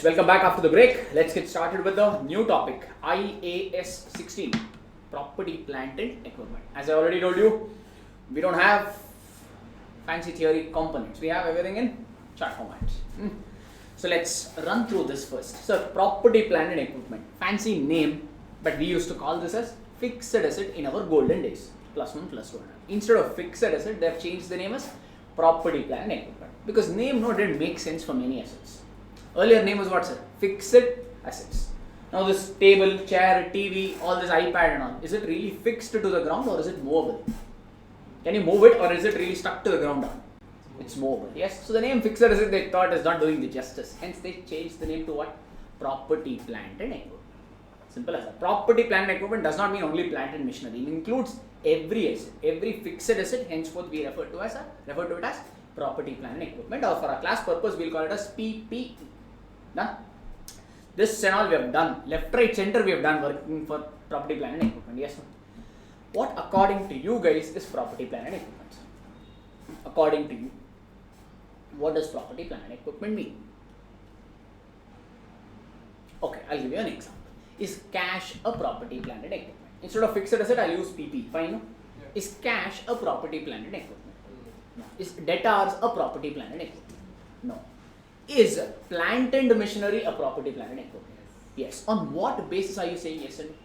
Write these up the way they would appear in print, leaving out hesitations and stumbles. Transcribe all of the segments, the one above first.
welcome back after the break. Let's get started with the new topic, IAS 16, property, plant and equipment. As I already told you, we don't have fancy theory components. We have everything in chart format. So let's run through this first. So property, plant and equipment. Fancy name, but we used to call this as fixed asset in our golden days. Plus one, plus one. Instead of fixed asset, they have changed the name as property, plant and equipment. Because name didn't make sense for many assets. Earlier name was what, sir? Fixed assets. Now this table, chair, TV, all this iPad and all, is it really fixed to the ground or is it movable? Can you move it or is it really stuck to the ground? It's movable. Yes. So the name fixed asset they thought is not doing the justice. Hence they changed the name to what? Property, plant and equipment. Simple as that. Property, plant and equipment does not mean only plant and machinery. It includes every asset, every fixed asset. Henceforth we refer to it as property, plant and equipment, or for our class purpose we'll call it as PP. Done. This and all we have done. Left, right, center we have done working for property, plant and equipment. Yes, no? What according to you guys is property, plant and equipment? According to you, what does property, plant and equipment mean? Okay, I'll give you an example. Is cash a property, plant and equipment? Instead of fixed asset, I'll use PP. Fine, no? Yeah. Is cash a property, plant and equipment? No. Is debtors a property, plant and equipment? No. Is plant and machinery a property, plant and equipment? Yes. On what basis are you saying yes and no?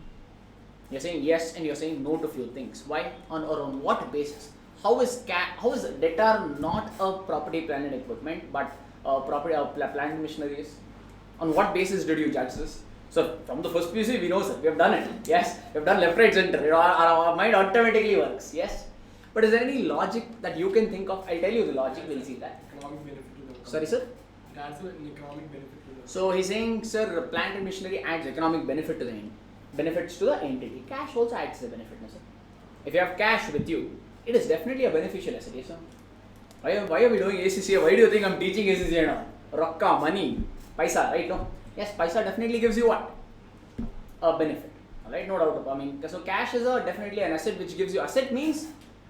You're saying yes and you're saying no to few things. Why? On what basis? How is debtor not a property, plant and equipment, but property plant and machinery is? On what basis did you judge this? So from the first PUC we know, sir, we have done it. Yes, we have done left, right, center. Our mind automatically works. Yes. But is there any logic that you can think of? I'll tell you the logic. We'll see that. Economic benefit to the company. Sorry, sir. That's an economic benefit to the. So he's saying, sir, plant and machinery adds economic benefit to the benefits to the entity. Cash also adds the benefit, no, sir. If you have cash with you, it is definitely a beneficial asset, yes, sir. Why are we doing ACCA? Why do you think I'm teaching ACCA now? Rokka, money, paisa, right? No. Yes, paisa definitely gives you what? A benefit. Alright, no doubt. I mean, so cash is definitely an asset which gives you. Asset means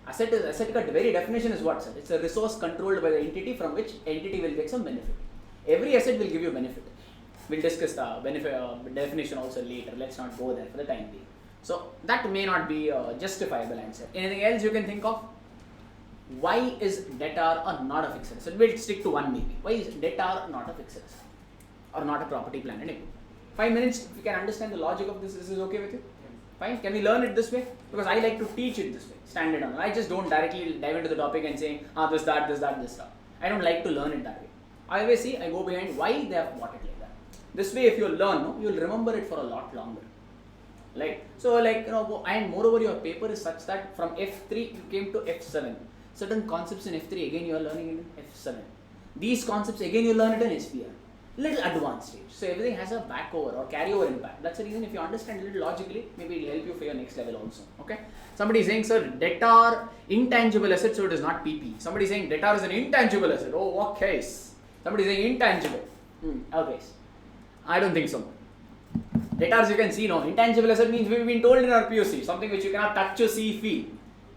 asset ka very definition is what, sir? It's a resource controlled by the entity from which entity will get some benefit. Every asset will give you benefit. We'll discuss the benefit definition also later. Let's not go there for the time being. So that may not be a justifiable answer. Anything else you can think of? Why is debtor or not a fixed asset? We'll stick to one maybe. Why is debtor not a fixed asset or not a property, plant and equipment? 5 minutes. If you can understand the logic of this is okay with you? Fine. Can we learn it this way? Because I like to teach it this way. Standard on. I just don't directly dive into the topic and say, this, that. I don't like to learn it that way. I always see, I go behind why they have bought it like that. This way, if you learn, you'll remember it for a lot longer. And moreover, your paper is such that from F3 you came to F7. Certain concepts in F3 again you are learning in F7. These concepts again you learn it in SPR. Little advanced stage. So everything has a backover or carryover impact. That's the reason if you understand a little logically, maybe it will help you for your next level also. Okay. Somebody is saying, sir, debtor intangible asset, so it is not PP. Somebody is saying debtor is an intangible asset. Oh, what case? Somebody is saying intangible. Okay. I don't think so. Debtors you can see, no. Intangible asset means we've been told in our POC, something which you cannot touch or see, feel.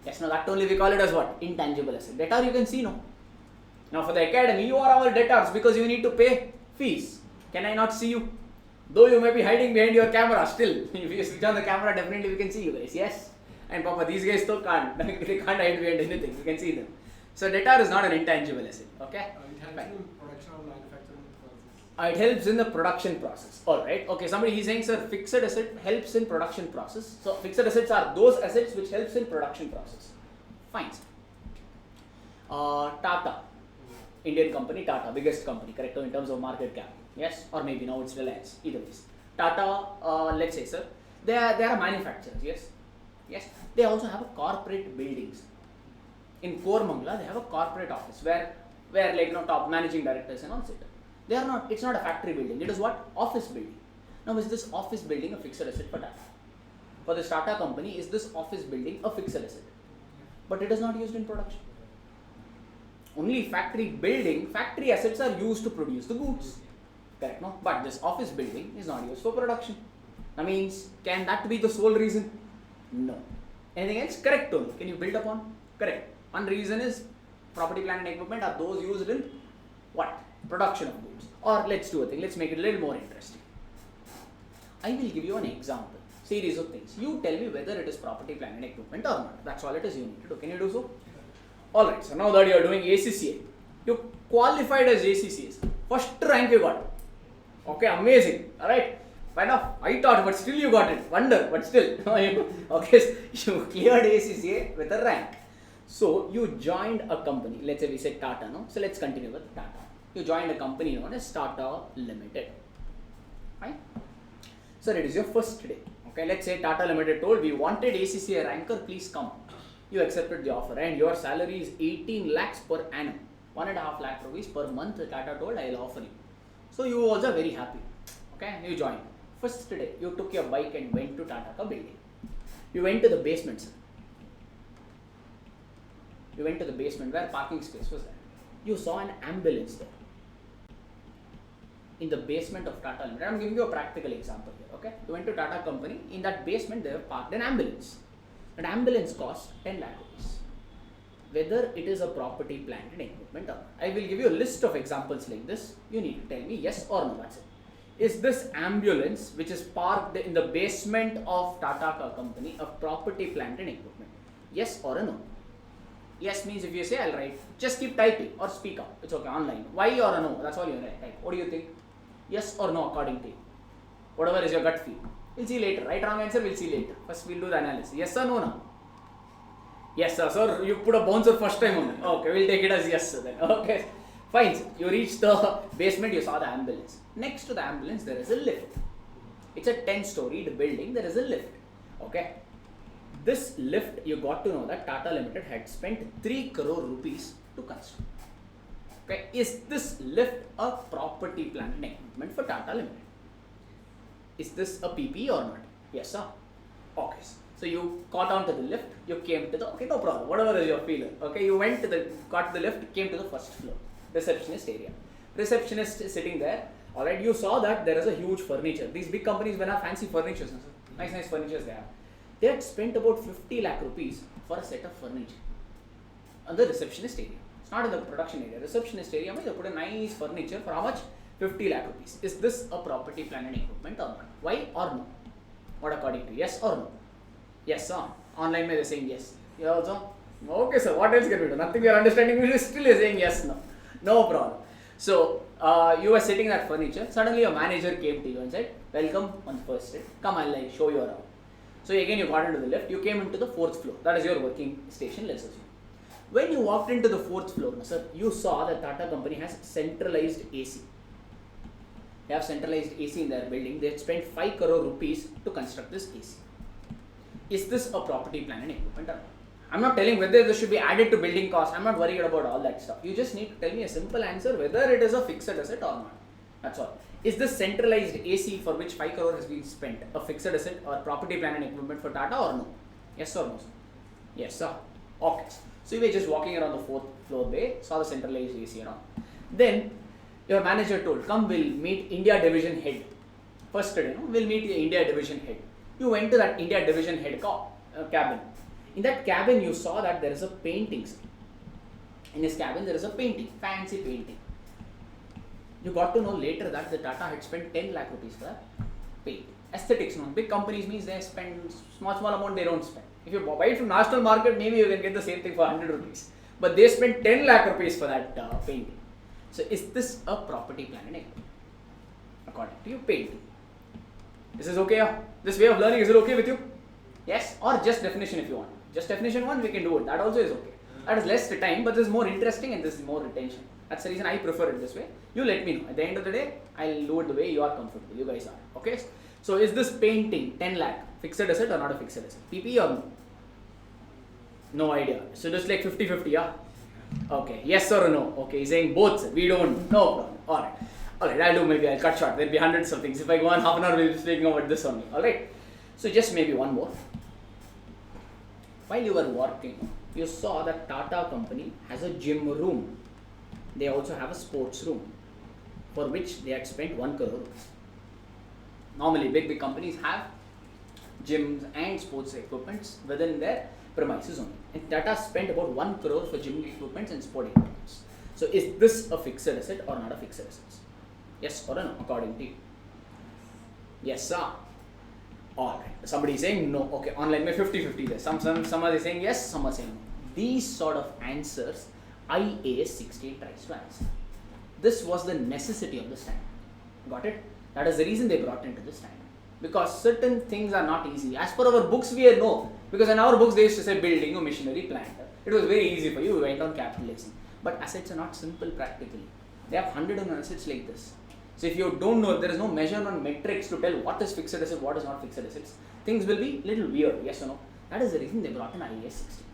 Yes, no, that only we call it as what? Intangible asset. Debtor you can see, no. Now for the academy, you are our debtors because you need to pay fees. Can I not see you? Though you may be hiding behind your camera, still, if you switch on the camera, definitely we can see you guys. Yes. And Papa, these guys still can't. They can't hide behind anything. You can see them. So debtor is not an intangible asset. Okay. It helps in production or manufacturing process. It helps in the production process. Alright. Okay. Somebody he's saying, sir, fixed asset helps in production process. So fixed assets are those assets which helps in production process. Fine. Tata. Indian company, Tata, biggest company, correct, in terms of market cap, yes, or maybe now it's Reliance, either ways. Tata, let's say, sir, they are manufacturers, yes, they also have a corporate buildings. In Koramangala, they have a corporate office where top managing directors and all sit. They are not, it's not a factory building, it is what? Office building. Now, is this office building a fixed asset for Tata? For this Tata company, is this office building a fixed asset? But it is not used in production. Only factory assets are used to produce the goods. Correct, no? But this office building is not used for production. That means, can that be the sole reason? No. Anything else? Correct only. Can you build upon? Correct. One reason is property, plant and equipment are those used in what? production of goods. Or let's do a thing, let's make it a little more interesting. I will give you an example, series of things. You tell me whether it is property, plant and equipment or not. That's all it is you need to do. Can you do so? Alright, so now that you are doing ACCA, you qualified as ACCA. First rank you got. Okay, amazing. Alright, fine enough. I thought, but still you got it. Wonder, but still. Okay, you cleared ACCA with a rank. So you joined a company. Let's say we said Tata, no? So let's continue with Tata. You joined a company known as Tata Limited. Fine. Sir, it is your first day. Okay, let's say Tata Limited told we wanted ACCA ranker, please come. You accepted the offer and your salary is 18 lakhs per annum. 1.5 lakh rupees per month. Tata told I will offer you. So you also very happy. Okay, you joined. First day, you took your bike and went to Tata ka building. You went to the basement, sir. You went to the basement where parking space was there. You saw an ambulance there. In the basement of Tata Limited. I'm giving you a practical example here. Okay, you went to Tata company. In that basement, they have parked an ambulance. An ambulance costs 10 lakh rupees. Whether it is a property, plant and equipment or not. I will give you a list of examples like this. You need to tell me yes or no. That's it. Is this ambulance which is parked in the basement of Tata company a property, plant and equipment? Yes or a no? Yes means if you say I'll write, just keep typing or speak up. It's okay, online. Why or a no? That's all you write. What do you think? Yes or no according to you? Whatever is your gut feel. We'll see later. Right, wrong answer, we'll see later. First we'll do the analysis. Yes or no now? Yes sir. Sir, you put a bouncer first time only. Okay, we'll take it as yes sir then. Okay. Fine sir. You reach the basement, you saw the ambulance. Next to the ambulance there is a lift. It's a 10-storied building, there is a lift. Okay. This lift, you got to know that Tata Limited had spent 3 crore rupees to construct. Okay. Is this lift a property, plant and equipment for Tata Limited? Is this a PP or not? Yes sir. Okay. So you got onto the lift, you came to the, okay, no problem, whatever is your feeling. Okay, you went to the, got the lift, came to the first floor, receptionist area. Receptionist is sitting there. Alright, you saw that there is a huge furniture. These big companies when have fancy furniture, nice furnitures they have. They had spent about 50 lakh rupees for a set of furniture on the receptionist area. It's not in the production area. Receptionist area, they put a nice furniture for how much? 50 lakh rupees. Is this a property, plant and equipment or not? Why or no? What according to you? Yes or no? Yes sir. Online they're saying yes. You also? Okay sir, what else can we do? Nothing we are understanding, we still is saying yes, no. No problem. So, you were sitting in that furniture, suddenly your manager came to you and said, welcome on the first day, come I'll show you around. So again you got into the lift, you came into the 4th floor, that is your working station, let's assume. When you walked into the 4th floor, sir, you saw that Tata company has centralized AC. They have centralized AC in their building, they had spent 5 crore rupees to construct this AC. Is this a property, plant and equipment or not? I'm not telling whether this should be added to building cost. I'm not worried about all that stuff. You just need to tell me a simple answer whether it is a fixed asset or not. That's all. Is this centralized AC for which 5 crore has been spent a fixed asset or property, plant and equipment for Tata or no? Yes or no, sir? Yes, sir. Okay. So you were just walking around the 4th floor bay, saw the centralized AC around. Then your manager told, come we'll meet India division head. First day, we'll meet the India division head. You went to that India division head cabin. In that cabin, you saw that there is a painting. In his cabin, there is a painting, fancy painting. You got to know later that the Tata had spent 10 lakh rupees for that paint. Aesthetics, no. Big companies means they spend small amount, they don't spend. If you buy it from national market, maybe you can get the same thing for 100 rupees. But they spent 10 lakh rupees for that painting. So, is this a property, plant and equipment? According to you, painting. This is okay? This way of learning, is it okay with you? Yes? Or just definition if you want. Just definition 1, we can do it. That also is okay. That is less time, but this is more interesting and this is more retention. That's the reason I prefer it this way. You let me know. At the end of the day, I'll do it the way you are comfortable. You guys are. Okay? So, is this painting 10 lakh fixed asset or not a fixed asset? PP or no? No idea. So, just like 50-50, yeah? Okay. Yes or no? Okay. He's saying both. Sir. We don't. No problem. Alright. Alright. I'll cut short. There'll be hundreds of things. If I go on half an hour, we'll be speaking about this only. Alright. So, just maybe one more. While you were working, you saw that Tata company has a gym room. They also have a sports room for which they had spent 1 crore rupees. Normally, big companies have gyms and sports equipments within their premises only. And Tata spent about 1 crore for gym equipments and sport equipments. So is this a fixed asset or not a fixed asset? Yes or no, according to you? Yes, sir. Alright. Somebody is saying no. Okay, online may 50-50 there. Some are saying yes, some are saying no. These sort of answers IAS 16 tries to answer. This was the necessity of the standard. Got it? That is the reason they brought into the standard. Because certain things are not easy. As per our books, we know. Because in our books, they used to say building or machinery, plant. It was very easy for you. We went on capitalizing. But assets are not simple practically. They have 101 assets like this. So if you don't know, if there is no measurement metrics to tell what is fixed asset, what is not fixed assets, things will be little weird. Yes or no? That is the reason they brought in IAS 16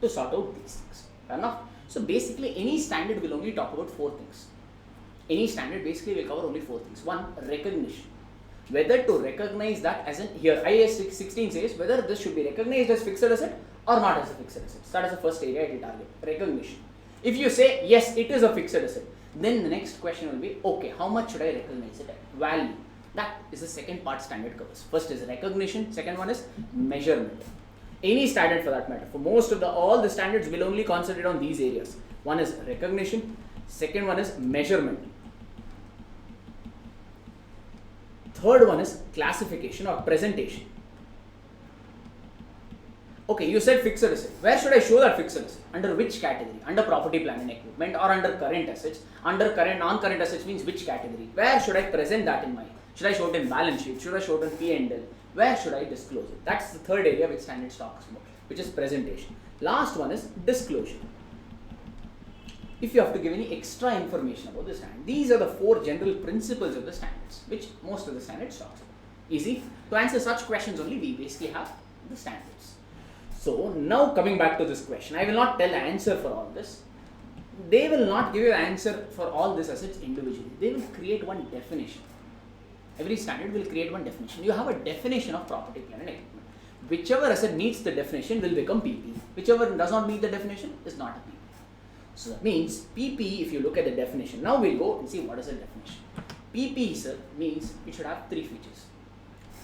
to sort out these things. Fair enough? So basically, any standard will only talk about 4 things. Any standard basically will cover only 4 things. 1, recognition. Whether to recognize that as in, here IAS 16 says whether this should be recognized as fixed asset or not as a fixed asset. That is the first area it will target, recognition. If you say yes, it is a fixed asset, then the next question will be, okay, how much should I recognize it at? Value. That is the second part standard covers. First is recognition, second one is measurement. Any standard for that matter, for most of all the standards will only concentrate on these areas. One is recognition, second one is measurement. Third one is classification or presentation. Okay, you said fixed asset. Where should I show that fixed asset? Under which category? Under property, plant and equipment, or under current assets? Under current, non-current assets means which category? Where should I present that in my? Should I show it in balance sheet? Should I show it in P&L? Where should I disclose it? That's the third area which standard talks about, which is presentation. Last one is disclosure. If you have to give any extra information about the standard, these are the 4 general principles of the standards, which most of the standards talks about. Easy. To answer such questions only, we basically have the standards. So now coming back to this question, I will not tell the answer for all this. They will not give you the answer for all these assets individually. They will create one definition. Every standard will create one definition. You have a definition of property, plant and equipment. Whichever asset meets the definition will become PP. Whichever does not meet the definition is not a PP. So that means PP, if you look at the definition, now we'll go and see what is the definition. PP, sir, means it should have 3 features.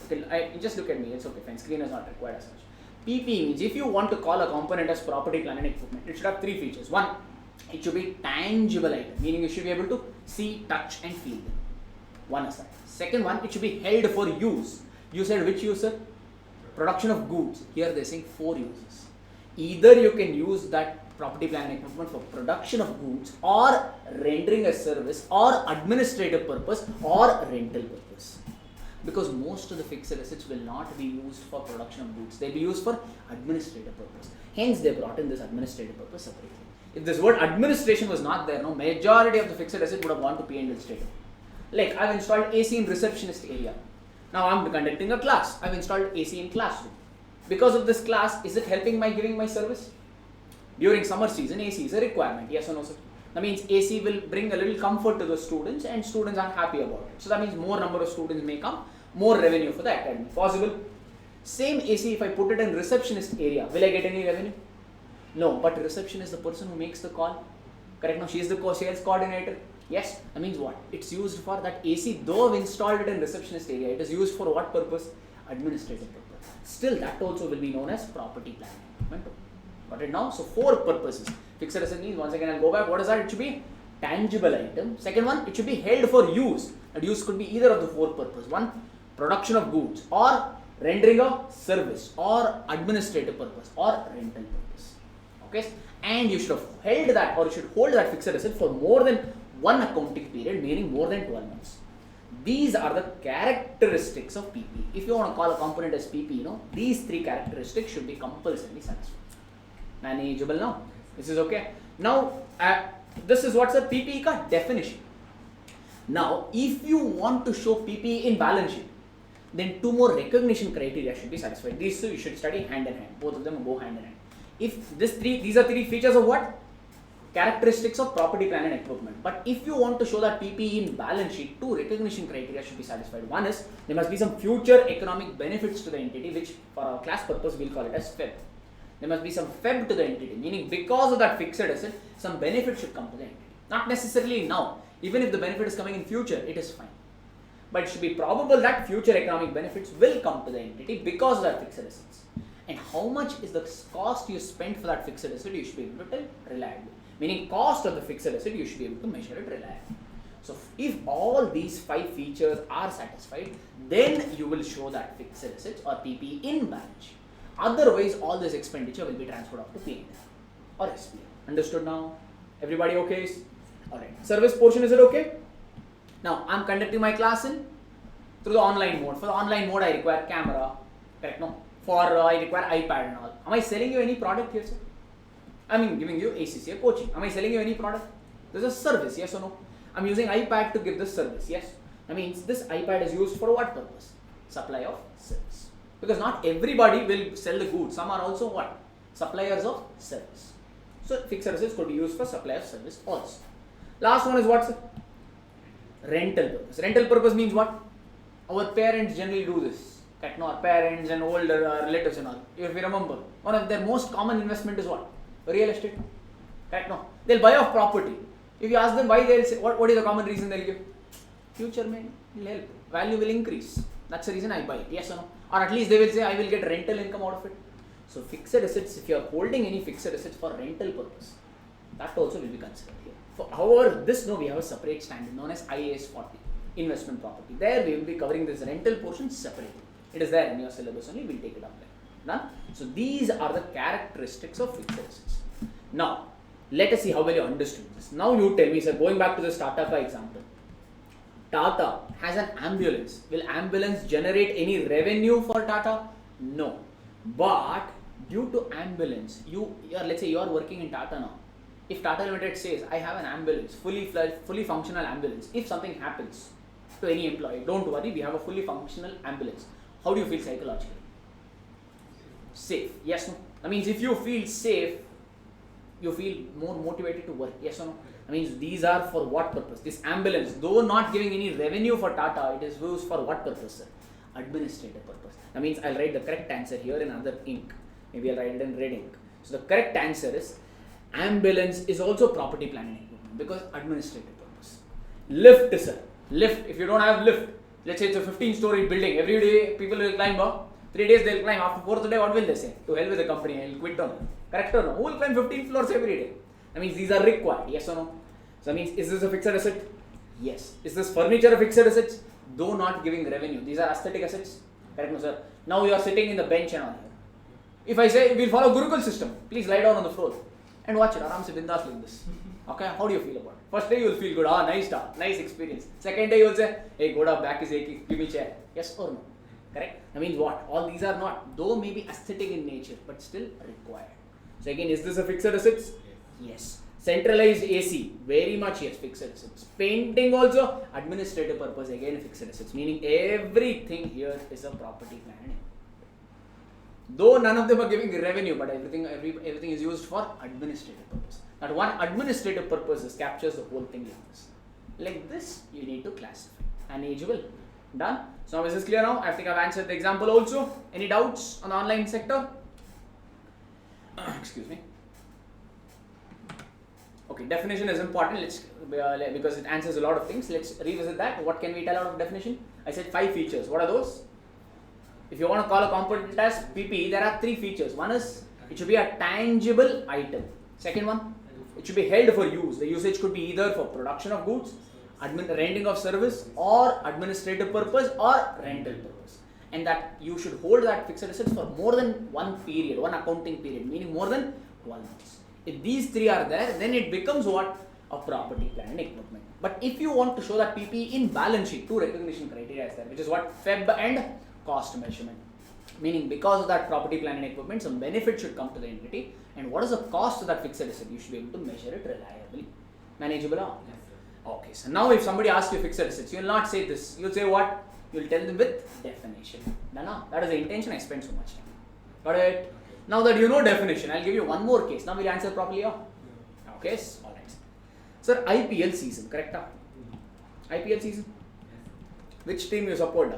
Okay, just look at me, it's okay, fine, screen is not required as such. PP means if you want to call a component as property, plant and equipment, it should have 3 features. 1, it should be tangible item, meaning you should be able to see, touch and feel them. One aside. Second one, it should be held for use. You said which use, sir? Production of goods. Here they are saying 4 uses. Either you can use that property, plant and equipment for production of goods or rendering a service or administrative purpose or rental purpose. Because most of the fixed assets will not be used for production of goods. They will be used for administrative purpose. Hence they brought in this administrative purpose separately. If this word administration was not there, no, majority of the fixed asset would have gone to P&L straight. Like I've installed AC in receptionist area. Now I'm conducting a class. I've installed AC in classroom. Because of this class, is it helping my giving my service? During summer season, AC is a requirement. Yes or no, sir? That means AC will bring a little comfort to the students and students are happy about it. So that means more number of students may come, more revenue for the academy. Possible? Same AC, if I put it in receptionist area, will I get any revenue? No, but reception is the person who makes the call. Correct? Now she is the sales coordinator. Yes, that means what? It's used for that AC, though I've installed it in receptionist area, it is used for what purpose? Administrative purpose. Still, that also will be known as property, plant and equipment. Got it now? So 4 purposes. Fixed asset means, once again I'll go back, what is that? It should be tangible item. Second one, it should be held for use. And use could be either of the 4 purposes. 1, production of goods, or rendering a service, or administrative purpose, or rental purpose. Okay? And you should have held that, or you should hold that fixed asset for more than 1 accounting period, meaning more than 12 months. These are the characteristics of PP. If you want to call a component as PP, these 3 characteristics should be compulsorily satisfied. Manageable now? This is okay. Now, this is what's a PP ka definition. Now, if you want to show PP in balance sheet, then 2 more recognition criteria should be satisfied. These 2 you should study hand in hand. Both of them go hand in hand. If these are 3 features of what? Characteristics of property, plant and equipment. But if you want to show that PP in balance sheet, 2 recognition criteria should be satisfied. One is, there must be some future economic benefits to the entity, which for our class purpose we'll call it as FEB. There must be some FEB to the entity, meaning because of that fixed asset, some benefit should come to the entity. Not necessarily now. Even if the benefit is coming in future, it is fine. But it should be probable that future economic benefits will come to the entity because of that fixed assets. and how much is the cost you spent for that fixed asset, you should be able to tell reliably. Meaning cost of the fixed asset, you should be able to measure it reliably. So if all these 5 features are satisfied, then you will show that fixed assets or PP in balance sheet. Otherwise, all this expenditure will be transferred off to P&L or SPL. Understood now? Everybody okay? Alright. Service portion, is it okay? Now, I am conducting my class through the online mode. For the online mode, I require camera. Correct? No? I require iPad and all. Am I selling you any product here, sir? I mean, giving you ACCA coaching. Am I selling you any product? This is a service, yes or no? I'm using iPad to give this service, yes? That means this iPad is used for what purpose? Supply of service. Because not everybody will sell the goods. Some are also what? Suppliers of service. So fixed assets could be used for supply of service also. Last one is what, sir? Rental purpose. Rental purpose means what? Our parents generally do this. Correct? No, our parents and older relatives and all. If you remember, one of their most common investment is what? Real estate. Correct? No. They'll buy off property. If you ask them why, they'll say, what is the common reason they'll give? Future will help. Value will increase. That's the reason I buy it. Yes or no? Or at least they will say, I will get rental income out of it. So fixed assets, if you are holding any fixed assets for rental purpose, that also will be considered here. However, we have a separate standard known as IAS 40, investment property. There we will be covering this rental portion separately. It is there in your syllabus only, we'll take it up there. Done? So these are the characteristics of fixed assets. Now, let us see how well you understood this. Now you tell me, sir, going back to this Tata car example. Tata has an ambulance. Will ambulance generate any revenue for Tata? No. But due to ambulance, let's say you are working in Tata now. If Tata Limited says, I have an ambulance, fully functional ambulance. If something happens to any employee, don't worry, we have a fully functional ambulance. How do you feel psychologically? Safe. Yes, no? That means if you feel safe, you feel more motivated to work. Yes or no? That means these are for what purpose? This ambulance, though not giving any revenue for Tata, it is used for what purpose, sir? Administrative purpose. That means I'll write the correct answer here in other ink. Maybe I'll write it in red ink. So the correct answer is ambulance is also property, plant and equipment because administrative purpose. Lift, sir. Lift. If you don't have lift, let's say it's a 15-story building. Every day people will climb up. 3 days they'll climb. After 4th day, what will they say? To hell with the company, I'll quit on. Correct or no? Who will climb 15 floors every day? That means these are required. Yes or no? So that means, is this a fixed asset? Yes. Is this furniture a fixed asset? Though not giving revenue. These are aesthetic assets. Correct, no, sir? Now you are sitting in the bench and all here. If I say we'll follow Gurukul system, please lie down on the floor and watch it. Aram se bindas like this. Okay, how do you feel about it? First day you will feel good. Nice experience. Second day you will say, hey, Goda, back is aching. Give me chair. Yes or no? Correct? That means what? All these are not, though maybe aesthetic in nature, but still required. So again, is this a fixed assets? Yes. Centralized AC, very much yes, fixed assets. Painting also, administrative purpose, again fixed assets. Meaning everything here is a property, plant and equipment. Though none of them are giving revenue, but everything is used for administrative purpose. That one administrative purpose captures the whole thing like this. Like this, you need to classify. Manageable. Done? So now is this clear now? I think I've answered the example also. Any doubts on the online sector? Excuse me. Okay, definition is important. Let's because it answers a lot of things. Let's revisit that. What can we tell out of definition? I said 5 features. What are those? If you want to call a component as PP, there are 3 features. One is it should be a tangible item. Second one, it should be held for use. The usage could be either for production of goods, renting of service, or administrative purpose or rental purpose. And that you should hold that fixed assets for more than one period, one accounting period, meaning more than 12 months. If these 3 are there, then it becomes what? A property, plant and equipment. But if you want to show that PP in balance sheet, 2 recognition criteria is there, which is what? FEB and cost measurement. Meaning because of that property, plant and equipment, some benefit should come to the entity. And what is the cost of that fixed asset? You should be able to measure it reliably. Manageable? Yes, okay, so now if somebody asks you fixed assets, you will not say this. You will say what? You will tell them with definition. No, that is the intention I spent so much time. Got it? Now that you know definition, I will give you one more case. Now will you answer properly? Okay, alright. Sir, IPL season, correct? IPL season? Which team you support?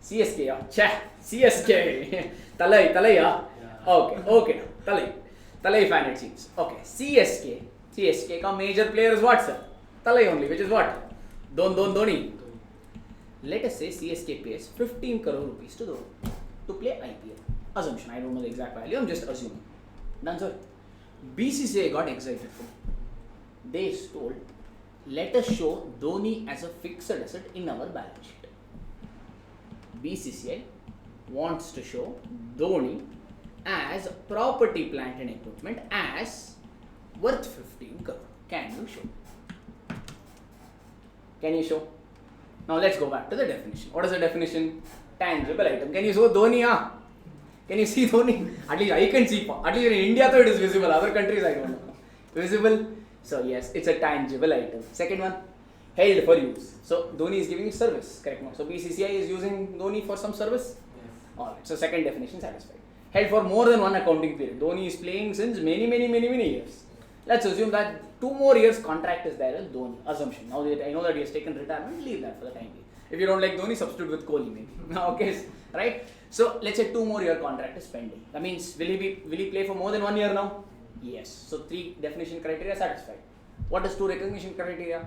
CSK, yeah. CSK. Talai, yeah. Okay. Talai fan it seems. Okay, CSK ka major player is what, sir? Talai only, which is what? Dhoni. Let us say CSK pays 15 crore rupees to play IPL. Assumption, I don't know the exact value, I'm just assuming. Done, sir. BCCI got excited. They told, let us show Dhoni as a fixed asset in our balance sheet. BCCI wants to show Dhoni as property, plant and equipment as worth 15 crore. Can you show? Can you show? Now let's go back to the definition. What is the definition? Tangible item. Can you show Dhoni? Can you see Dhoni? At least I can see. At least in India, though, it is visible. Other countries, I don't know. Visible. So yes, it's a tangible item. Second one, held for use. So Dhoni is giving service. Correct. No? So BCCI is using Dhoni for some service. Yes. Alright. So second definition satisfied. Held for more than one accounting period. Dhoni is playing since many years. Let's assume that 2 more years contract is there with Dhoni. Assumption. Now that I know that he has taken retirement, leave that for the time being. If you don't like Dhoni, substitute with Kohli maybe. Okay, right? So let's say 2 more year contract is pending. That means will he play for more than 1 year now? Yes. So 3 definition criteria satisfied. What is 2 recognition criteria?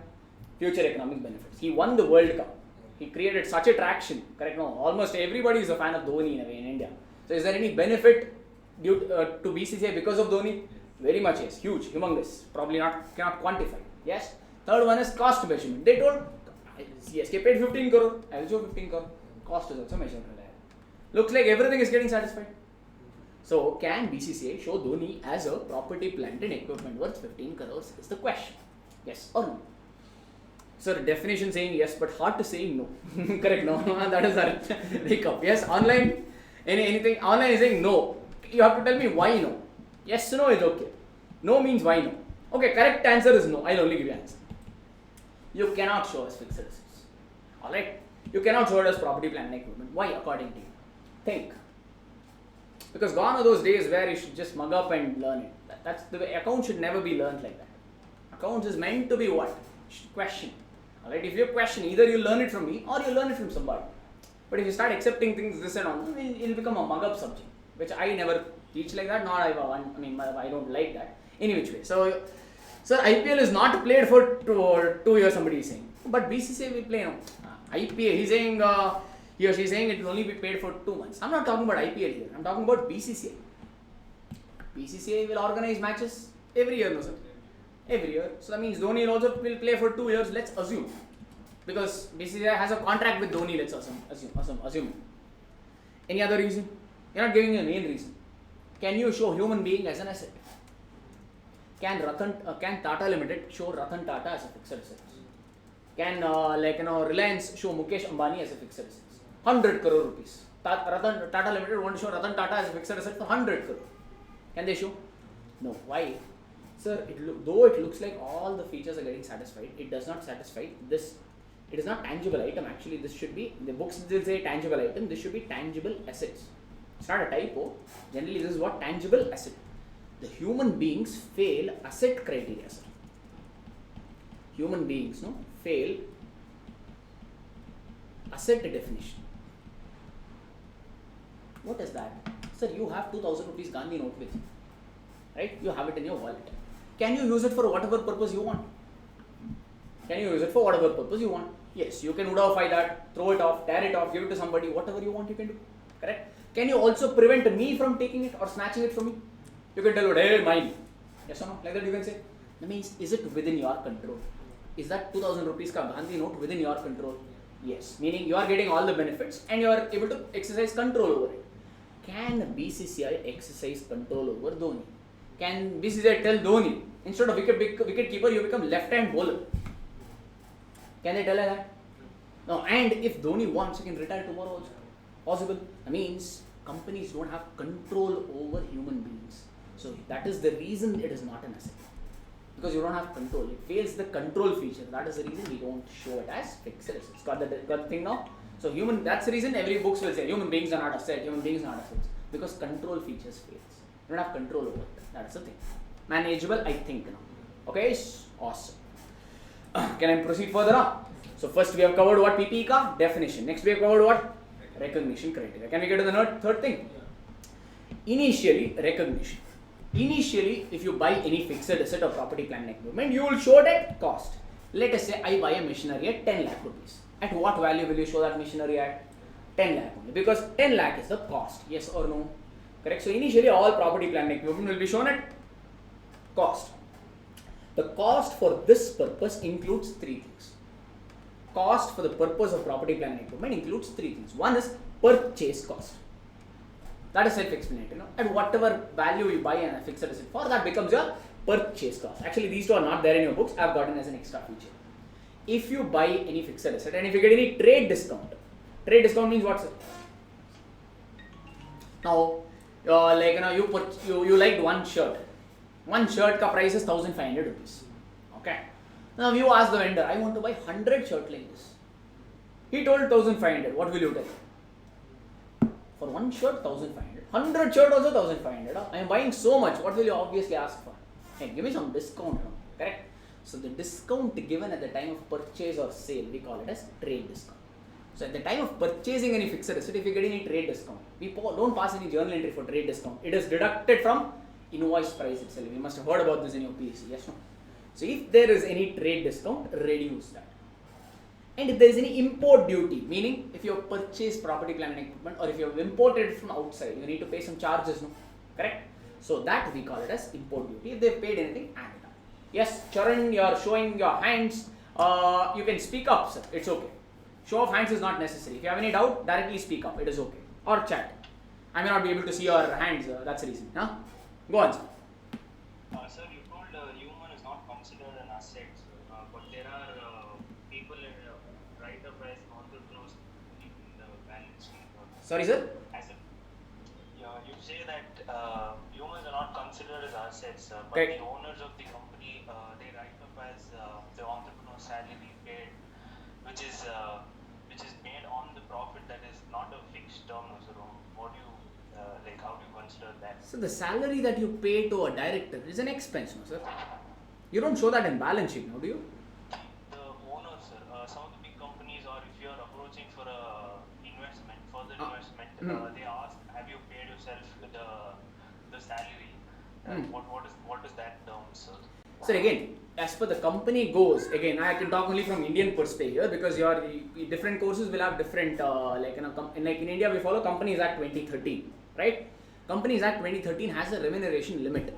Future economic benefits. He won the World Cup. He created such a traction. Correct? No, almost everybody is a fan of Dhoni in a way in India. So is there any benefit due to BCCI because of Dhoni? Very much yes. Huge, humongous. Probably cannot quantify. Yes. Third one is cost measurement. They told CSK paid 15 crore. I will show 15 crore. Cost is also measured. Looks like everything is getting satisfied. So can BCCI show Dhoni as a property, plant and equipment worth 15 crores is the question. Yes or no? Sir, definition saying yes, but hard to say no. Correct, no? That is our recap. Yes, online, anything, online is saying no. You have to tell me why no. Yes, no is okay. No means why no. Okay, correct answer is no. I'll only give you an answer. You cannot show us fixed assets. Alright? You cannot show it as property, plant and equipment. Why according to you? Think. Because gone are those days where you should just mug up and learn it. That's the way. Account should never be learned like that. Accounts is meant to be what? Question. Alright, if you question, either you learn it from me or you learn it from somebody. But if you start accepting things this and on, it'll become a mug up subject, which I never teach like that, nor I don't like that. Any which way. So IPL is not played for 2 years, somebody is saying. But BCCI will play now. IPL, he's saying, he or she is saying it will only be paid for 2 months. I'm not talking about IPL here. I'm talking about BCCI. BCCI will organize matches every year, no sir? Every year. So that means Dhoni will play for 2 years, let's assume. Because BCCI has a contract with Dhoni, let's assume. Any other reason? You're not giving me a main reason. Can you show human being as an asset? Can Tata Limited show Ratan Tata as a fixed asset? Can Reliance show Mukesh Ambani as a fixed asset? 100 crore rupees. Tata Limited want to show Ratan Tata as a fixed asset for 100 crore. Can they show? No. Why? Sir, though it looks like all the features are getting satisfied, it does not satisfy this. It is not tangible item actually. This should be, the books will say tangible item, this should be tangible assets. It's not a typo. Generally this is what tangible asset. The human beings fail asset criteria, sir. Human beings fail asset definition. What is that? Sir, you have 2000 rupees Gandhi note with you. Right? You have it in your wallet. Can you use it for whatever purpose you want? Can you use it for whatever purpose you want? Yes, you can Udafy that, throw it off, tear it off, give it to somebody, whatever you want you can do. Correct? Can you also prevent me from taking it or snatching it from me? You can tell it, hey, mine. Yes or no? Like that you can say. That means, is it within your control? Is that 2000 rupees ka Gandhi note within your control? Yes. Meaning you are getting all the benefits and you are able to exercise control over it. Can BCCI exercise control over Dhoni? Can BCCI tell Dhoni, instead of wicket keeper, you become left-hand bowler? Can they tell her that? No. And if Dhoni wants, he can retire tomorrow also. Possible. That means companies don't have control over human beings. So that is the reason it is not an asset. Because you don't have control. It fails the control feature. That is the reason we don't show it as fixed assets. Got the thing now? So that's the reason every books will say human beings are not assets, human beings are not assets. Because control features fails. You don't have control over it. That's the thing. Manageable, I think now. Okay, awesome. Can I proceed further now? So first we have covered what PPE ka? Definition. Next we have covered what? Recognition criteria. Can we get to the third thing? Initially, recognition. Initially, if you buy any fixed asset or property, plant and equipment, you will show it at cost. Let us say I buy a machinery at 10 lakh rupees. At what value will you show that machinery at? 10 lakh only. Because 10 lakh is the cost. Yes or no? Correct. So initially all property plant and equipment will be shown at cost. The cost for this purpose includes three things. Cost for the purpose of property plant and equipment includes three things. One is purchase cost. That is self-explanatory. At whatever value you buy a fixed asset for, that becomes your purchase cost. Actually, these two are not there in your books. I have gotten as an extra feature. If you buy any fixed asset and if you get any trade discount means what, sir? Now, you liked one shirt. One shirt ka price is 1,500 rupees. Okay. Now you ask the vendor, I want to buy 100 shirt like this. He told 1,500. What will you tell? For one shirt, 1,500. 100 shirt also 1,500. I am buying so much. What will you obviously ask for? Hey, give me some discount. Correct? So the discount given at the time of purchase or sale, we call it as trade discount. So at the time of purchasing any fixed asset, if you get any trade discount, we don't pass any journal entry for trade discount. It is deducted from invoice price itself. You must have heard about this in your PhD. Yes, no? So if there is any trade discount, reduce that. And if there is any import duty, meaning if you have purchased property, plant and equipment, or if you have imported it from outside, you need to pay some charges, no? Correct? So that we call it as import duty. If they have paid anything, add it up. Yes, Charan, you are showing your hands. You can speak up, sir. It's okay. Show of hands is not necessary. If you have any doubt, directly speak up. It is okay. Or chat. I may not be able to see your hands. That's the reason. Huh? Go on, sir. Sir, you told human is not considered an asset, but there are people right up as entrepreneurs in the balance sheet. Sorry, sir? You say that humans are not considered as assets, but Okay. the owners of the company, they write up as the entrepreneur's salary paid, which is made on the profit that is not a fixed term. So what do you how do you consider that? So the salary that you pay to a director is an expense, no, sir? You don't show that in balance sheet, no, do you? The owners, sir, some of the big companies, or if you are approaching for a investment, further investment, they ask, have you paid yourself the salary? What is that term, sir? So again, as per the company goes, again, I can talk only from Indian perspective here because your different courses will have different, like in India we follow Companies Act 2013, right? Companies Act 2013 has a remuneration limit.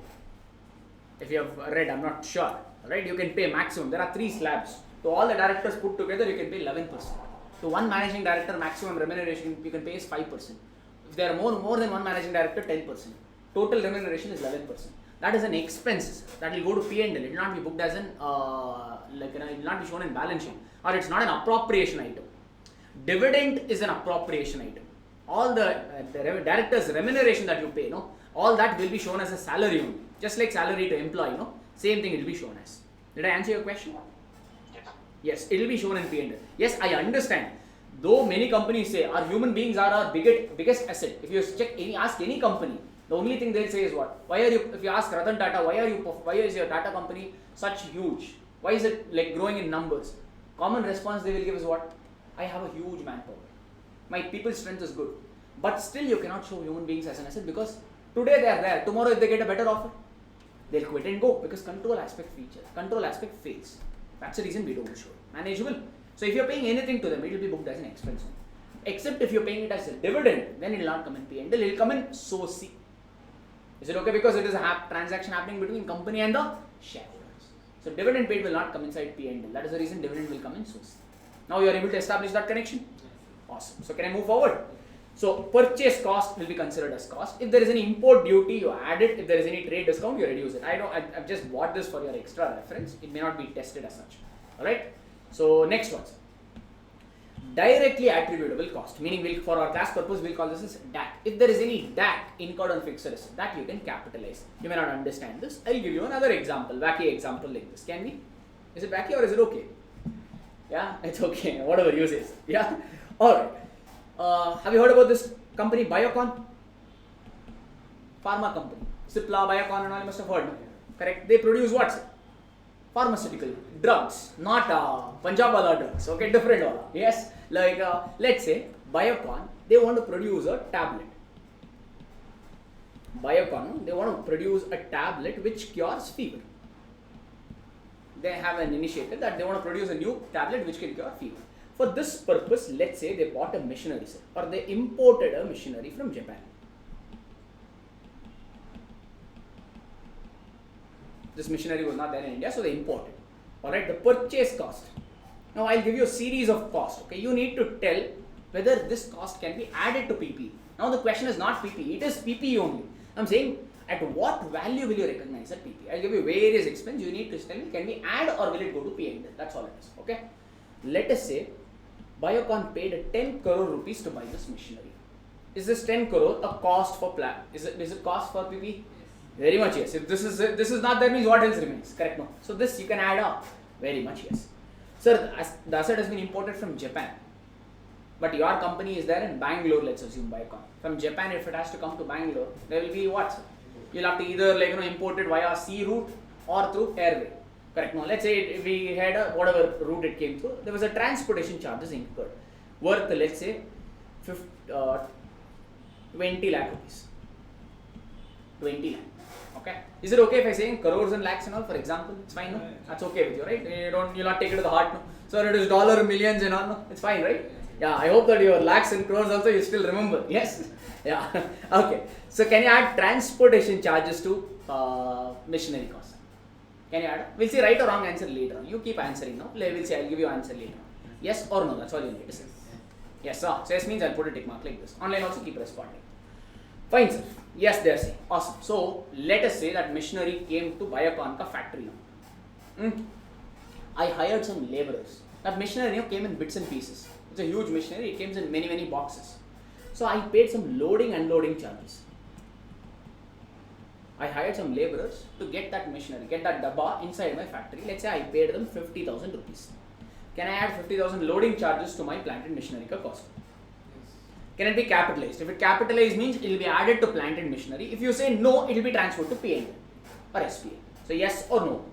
If you have read, I'm not sure, right? You can pay maximum. There are 3 slabs. So all the directors put together, you can pay 11%. So one managing director maximum remuneration you can pay is 5%. If there are more than one managing director, 10%. Total remuneration is 11%. That is an expense that will go to P&L. It will not be booked as an it will not be shown in balance sheet, or it's not an appropriation item. Dividend is an appropriation item. All the director's remuneration that you pay, all that will be shown as a salary only. Just like salary to employee, same thing it will be shown as. Did I answer your question? Yes. Yes, it will be shown in P&L. Yes, I understand. Though many companies say our human beings are our biggest asset. If you ask any company, the only thing they'll say is what? If you ask Ratan Tata, why is your Tata company such huge? Why is it like growing in numbers? Common response they will give is what? I have a huge manpower. My people's strength is good. But still you cannot show human beings as an asset because today they are there. Tomorrow if they get a better offer, they'll quit and go because control aspect fails. That's the reason we don't show it. Manageable. So if you're paying anything to them, it will be booked as an expense. Except if you're paying it as a dividend, then it will not come in P&L, it will come in SOC. Is it okay? Because it is a transaction happening between company and the shareholders. So dividend paid will not come inside P&L. That is the reason dividend will come in SOC. Now you are able to establish that connection? Awesome. So can I move forward? So purchase cost will be considered as cost. If there is any import duty, you add it. If there is any trade discount, you reduce it. I've just bought this for your extra reference. It may not be tested as such. Alright. So next one. Directly attributable cost, meaning for our class purpose we'll call this as DAC. If there is any DAC incurred on fixed asset, that you can capitalize. You may not understand this. I'll give you another example, wacky example like this. Can we? Is it wacky or is it okay? Yeah, it's okay. Whatever you say. Yeah. Alright. Have you heard about this company Biocon? Pharma company. Cipla, Biocon and all you must have heard. No? Correct? They produce what? Pharmaceutical drugs, not Punjab wala drugs. Okay, different wala. Yes. Like let's say Biocon, they want to produce a tablet. Biocon, they want to produce a tablet which cures fever. They have an initiative that they want to produce a new tablet which can cure fever. For this purpose, let's say they bought a machinery, or they imported a machinery from Japan. This machinery was not there in India, so they imported. Alright, the purchase cost. Now I'll give you a series of costs. Okay, you need to tell whether this cost can be added to PPE. Now the question is not PPE, it is PPE only. I'm saying at what value will you recognize that PPE? I'll give you various expense. You need to tell me, can we add or will it go to P&L? That's all it is. Okay. Let us say Biocon paid 10 crore rupees to buy this machinery. Is this 10 crore a cost for plant? Is it cost for PPE? Very much yes. If this is not, that means what else remains? Correct? No. So this you can add up. Very much yes. Sir, the asset has been imported from Japan. But your company is there in Bangalore, let's assume Biocon. From Japan, if it has to come to Bangalore, there will be what, sir? You'll have to either import it via sea route or through airway. Correct? No, let's say we had whatever route it came through, there was a transportation charges incurred worth, let's say 20 lakh rupees. 20 lakh. Okay. Is it okay if I say in crores and lakhs and all, for example? It's fine, no? That's okay with you, right? You'll not take it to the heart, no? So it is dollar, millions and all, no? It's fine, right? Yeah, I hope that your lakhs and crores also you still remember. Yes? Yeah. Okay. So can you add transportation charges to machinery cost? Can you add? We'll see right or wrong answer later on. You keep answering now. We'll see. I'll give you answer later on. Yes or no? That's all you need to say. Yes, sir. So yes means I'll put a tick mark like this. Online also keep responding. Fine, sir. Yes, they're saying. Awesome. So let us say that machinery came to Biocon ka factory now. I hired some laborers. That machinery came in bits and pieces. It's a huge machinery. It came in many boxes. So I paid some loading and unloading charges. I hired some laborers to get that machinery, get that dabba inside my factory. Let's say I paid them 50,000 rupees. Can I add 50,000 loading charges to my plant and machinery ka cost? Yes. Can it be capitalized? If it capitalized means it will be added to plant and machinery. If you say no, it will be transferred to P&L or SPA. So yes or no?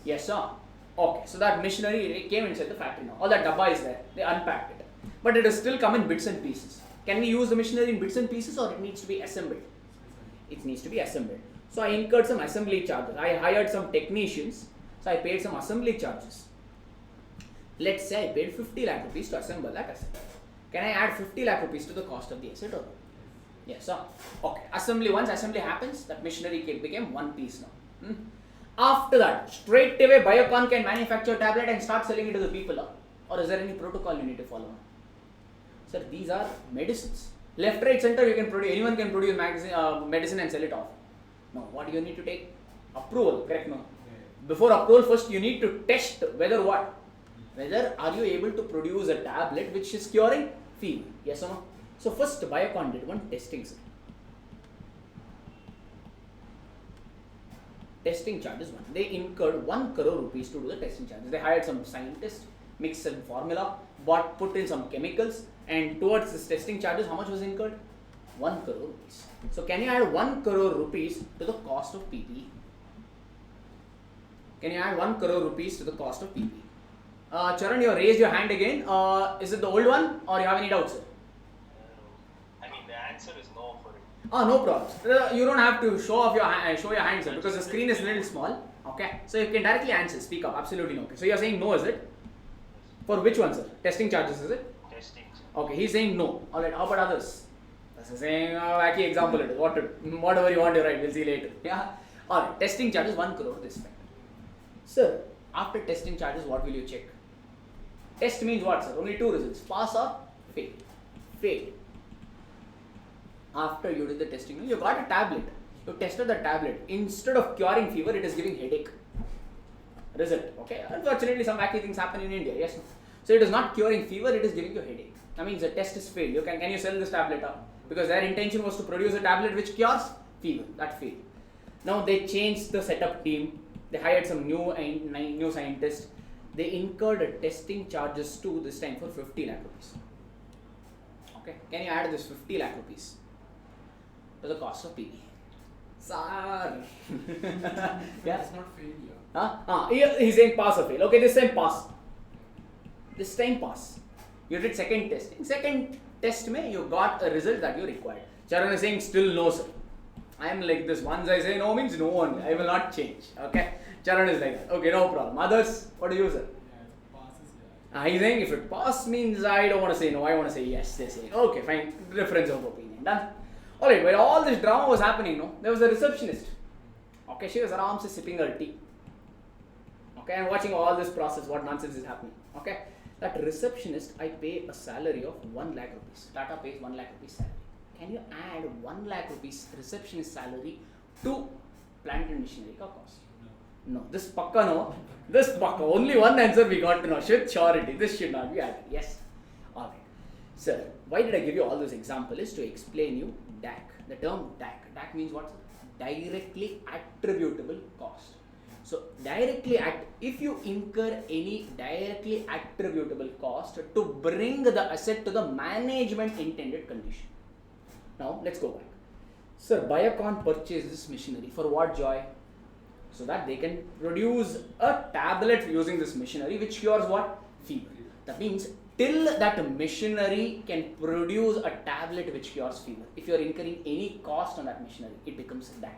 Yes, sir. Okay. So that machinery came inside the factory now. All that dabba is there. They unpacked it. But it is still come in bits and pieces. Can we use the machinery in bits and pieces or it needs to be assembled? It needs to be assembled. So I incurred some assembly charges. I hired some technicians. So I paid some assembly charges. Let's say I paid 50 lakh rupees to assemble that asset. Can I add 50 lakh rupees to the cost of the asset or no? Yes, sir. Okay. Once assembly happens, that machinery became one piece now. After that, straight away Biocon can manufacture a tablet and start selling it to the people. Or is there any protocol you need to follow? Sir, these are medicines. Left, right, center, you can produce, anyone can produce medicine and sell it off. No, what do you need to take? Approval, correct? No. Before approval, first you need to test whether what? Whether are you able to produce a tablet which is curing fever? Yes or no? So first Biocon did one testing, sir. Testing charges one. They incurred 1 crore rupees to do the testing charges. They hired some scientists, mixed some formula, put in some chemicals, and towards this testing charges, how much was incurred? 1 crore rupees. So can you add 1 crore rupees to the cost of PPE? Can you add 1 crore rupees to the cost of PPE? Charan, you raised your hand again. Is it the old one or you have any doubts, sir? I mean, the answer is no for it. No problem. You don't have to show your hand, sir, because the screen is a little small. Okay, so you can directly answer. Speak up. Absolutely no. Okay. So you are saying no, is it? For which one, sir? Testing charges, is it? Testing. Okay, he's saying no. Alright, how about others? This is saying wacky example it is. Whatever you want to write, we'll see later. Yeah. Alright, testing charges 1 crore this time. Sir, after testing charges, what will you check? Test means what, sir? Only two results. Pass or fail. Fail. After you did the testing, you got a tablet. You tested the tablet. Instead of curing fever, it is giving headache. Result. Okay. Unfortunately, some wacky things happen in India. Yes. So it is not curing fever, it is giving you headache. That means the test is failed. Can you sell this tablet up? Because their intention was to produce a tablet which cures fever. That failed. Now they changed the setup team. They hired some new scientists. They incurred testing charges too, this time for 50 lakh rupees. Okay. Can you add this 50 lakh rupees to the cost of PPE? Sir. Yeah. It's not failure. He's saying pass or fail. Okay, this time pass. This time pass. You did second testing. Second test you got a result that you required. Charan is saying still no, sir. I am like this. Once I say no means no only. I will not change. Okay. Charan is like that. Okay, no problem. Others, what do you say? Yeah, it passes. Yeah. He's saying if it pass means I don't want to say no. I want to say yes. They say okay, fine. Difference of opinion. Done. Alright, while all this drama was happening, there was a receptionist. Okay, she was around sipping her tea. Okay, and watching all this process, what nonsense is happening. Okay, that receptionist, I pay a salary of 1 lakh rupees. Tata pays 1 lakh rupees salary. Can you add 1 lakh rupees receptionist salary to plant and machinery ka cost? No, this pakka no. This pakka. Only one answer we got to know. With surety, this should not be added. Yes. Alright. Sir, why did I give you all those examples? Is to explain you DAC. The term DAC. DAC means what? Directly attributable cost. So if you incur any directly attributable cost to bring the asset to the management intended condition. Now let's go back. Sir, Biocon purchased this machinery for what joy? So that they can produce a tablet using this machinery which cures what? Fever. That means till that machinery can produce a tablet which cures fever, if you are incurring any cost on that machinery, it becomes DAC.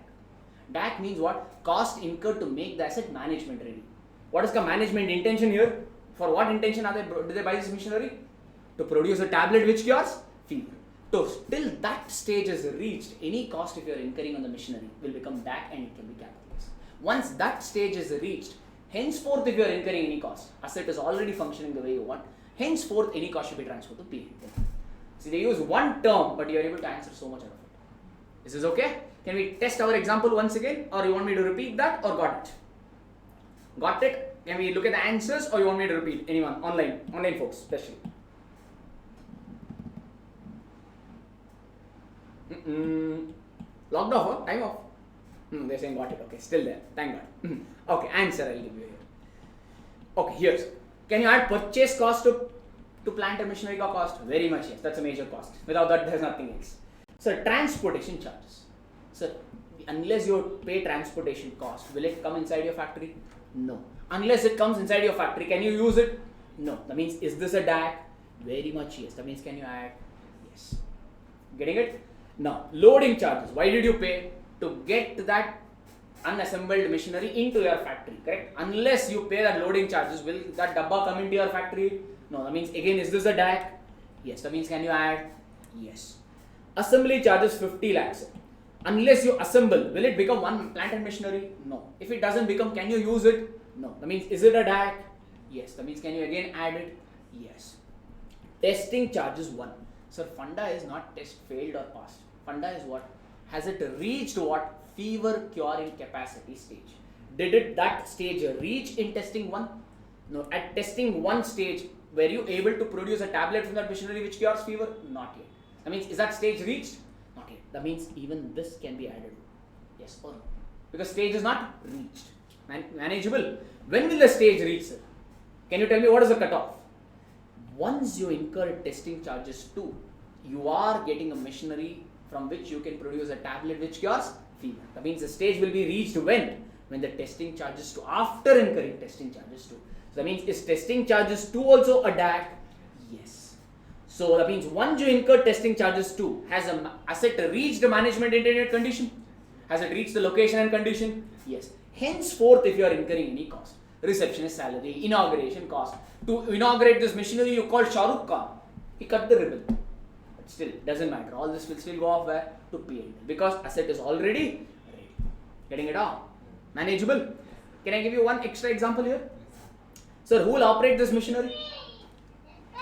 DAC means what? Cost incurred to make the asset management ready. What is the management intention here? For what intention do they buy this machinery? To produce a tablet which cures fever. So till that stage is reached, any cost if you are incurring on the machinery will become DAC and it can be capitalized. Once that stage is reached, henceforth if you are incurring any cost, asset is already functioning the way you want, henceforth any cost should be transferred to P&L. See, they use one term but you are able to answer so much out of it. Is this okay? Can we test our example once again, or you want me to repeat that, or got it? Got it? Can we look at the answers, or you want me to repeat? Anyone? Online folks especially. Logged off, huh? Time off. They're saying got it. Okay, still there. Thank God. Okay, answer I'll give you here. Okay, here's. Can you add purchase cost to plant and machinery cost? Very much yes. That's a major cost. Without that, there's nothing else. So transportation charges. So unless you pay transportation cost, will it come inside your factory? No. Unless it comes inside your factory, can you use it? No. That means, is this a DAC? Very much yes. That means, can you add? Yes. Getting it? Now, loading charges. Why did you pay? To get that unassembled machinery into your factory, correct? Unless you pay that loading charges, will that dabba come into your factory? No. That means, again, is this a DAC? Yes. That means, can you add? Yes. Assembly charges 50 lakhs. Unless you assemble, will it become one plant and machinery? No. If it doesn't become, can you use it? No. That means, is it a DAC? Yes. That means, can you again add it? Yes. Testing charges 1. Sir, funda is not test failed or passed. Funda is what? Has it reached what? Fever curing capacity stage. Did it that stage reach in testing 1? No. At testing 1 stage, were you able to produce a tablet from that machinery which cures fever? Not yet. That means, is that stage reached? Not yet. That means even this can be added. Yes or no? Because stage is not reached. Manageable. When will the stage reach, sir? Can you tell me what is the cutoff? Once you incur testing charges 2, you are getting a machinery from which you can produce a tablet which cures fever. That means the stage will be reached when? When the testing charges 2, after incurring testing charges 2. So that means, is testing charges 2 also a DAC? Yes. So that means once you incur testing charges 2, has an asset reached the management intended condition? Has it reached the location and condition? Yes. Henceforth, if you are incurring any cost, receptionist salary, inauguration cost, to inaugurate this machinery you call Shah Rukh Khan, he cut the ribbon. But still, doesn't matter. All this will still go off where? To P&L. Because asset is already ready. Getting it out? Manageable. Can I give you one extra example here? Sir, who will operate this machinery?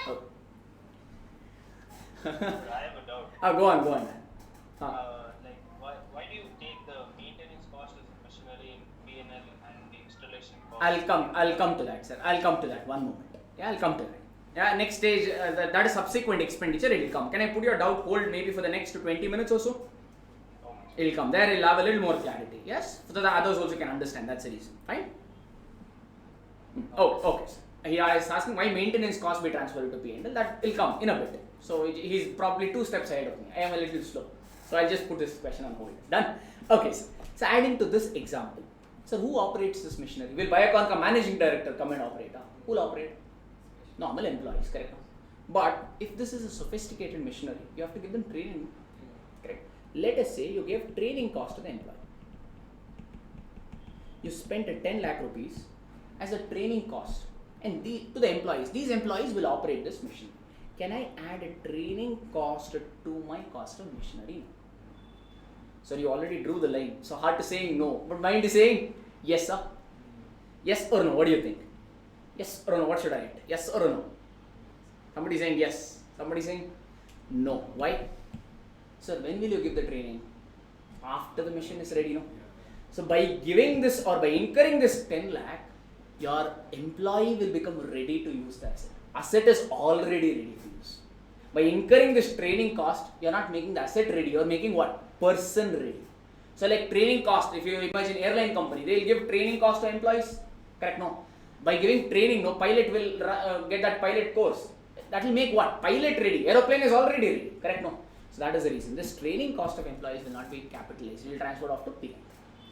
Oh. I have a doubt. Go on. Why do you take the maintenance cost of the machinery in P&L and the installation cost? I'll come to that, sir. I'll come to that. One moment. Yeah, I'll come to that. Yeah, next stage, that is subsequent expenditure, it will come. Can I put your doubt hold maybe for the next 20 minutes or so? It will come. There it will have a little more clarity. Yes? So that the others also can understand. That's the reason. Fine? Oh, okay. He is asking why maintenance cost be transferred to P&L. That will come in a bit. So he's probably 2 steps ahead of me. I am a little slow. So I'll just put this question on hold. Done? Okay, sir. So adding to this example. Sir, who operates this machinery? Will Biocon managing director come and operate? Who will operate? Normal employees, correct? But if this is a sophisticated machinery, you have to give them training, correct? Let us say you gave training cost to the employee. You spent 10 lakh rupees as a training cost and to the employees. These employees will operate this machine. Can I add a training cost to my cost of machinery? So you already drew the line. So heart is saying no, but mind is saying yes, sir. Yes or no? What do you think? Yes or no? What should I write? Yes or no? Somebody saying yes. Somebody saying no. Why? Sir, when will you give the training? After the machine is ready, no? So by giving this or by incurring this 10 lakh, your employee will become ready to use the asset. Asset is already ready to use. By incurring this training cost, you are not making the asset ready, you are making what? Person ready. So like training cost, if you imagine airline company, they will give training cost to employees, correct? No. By giving training, no, pilot will get that pilot course. That will make what? Pilot ready. Aeroplane is already ready, correct? No. So that is the reason. This training cost of employees will not be capitalized. It will transfer off to P.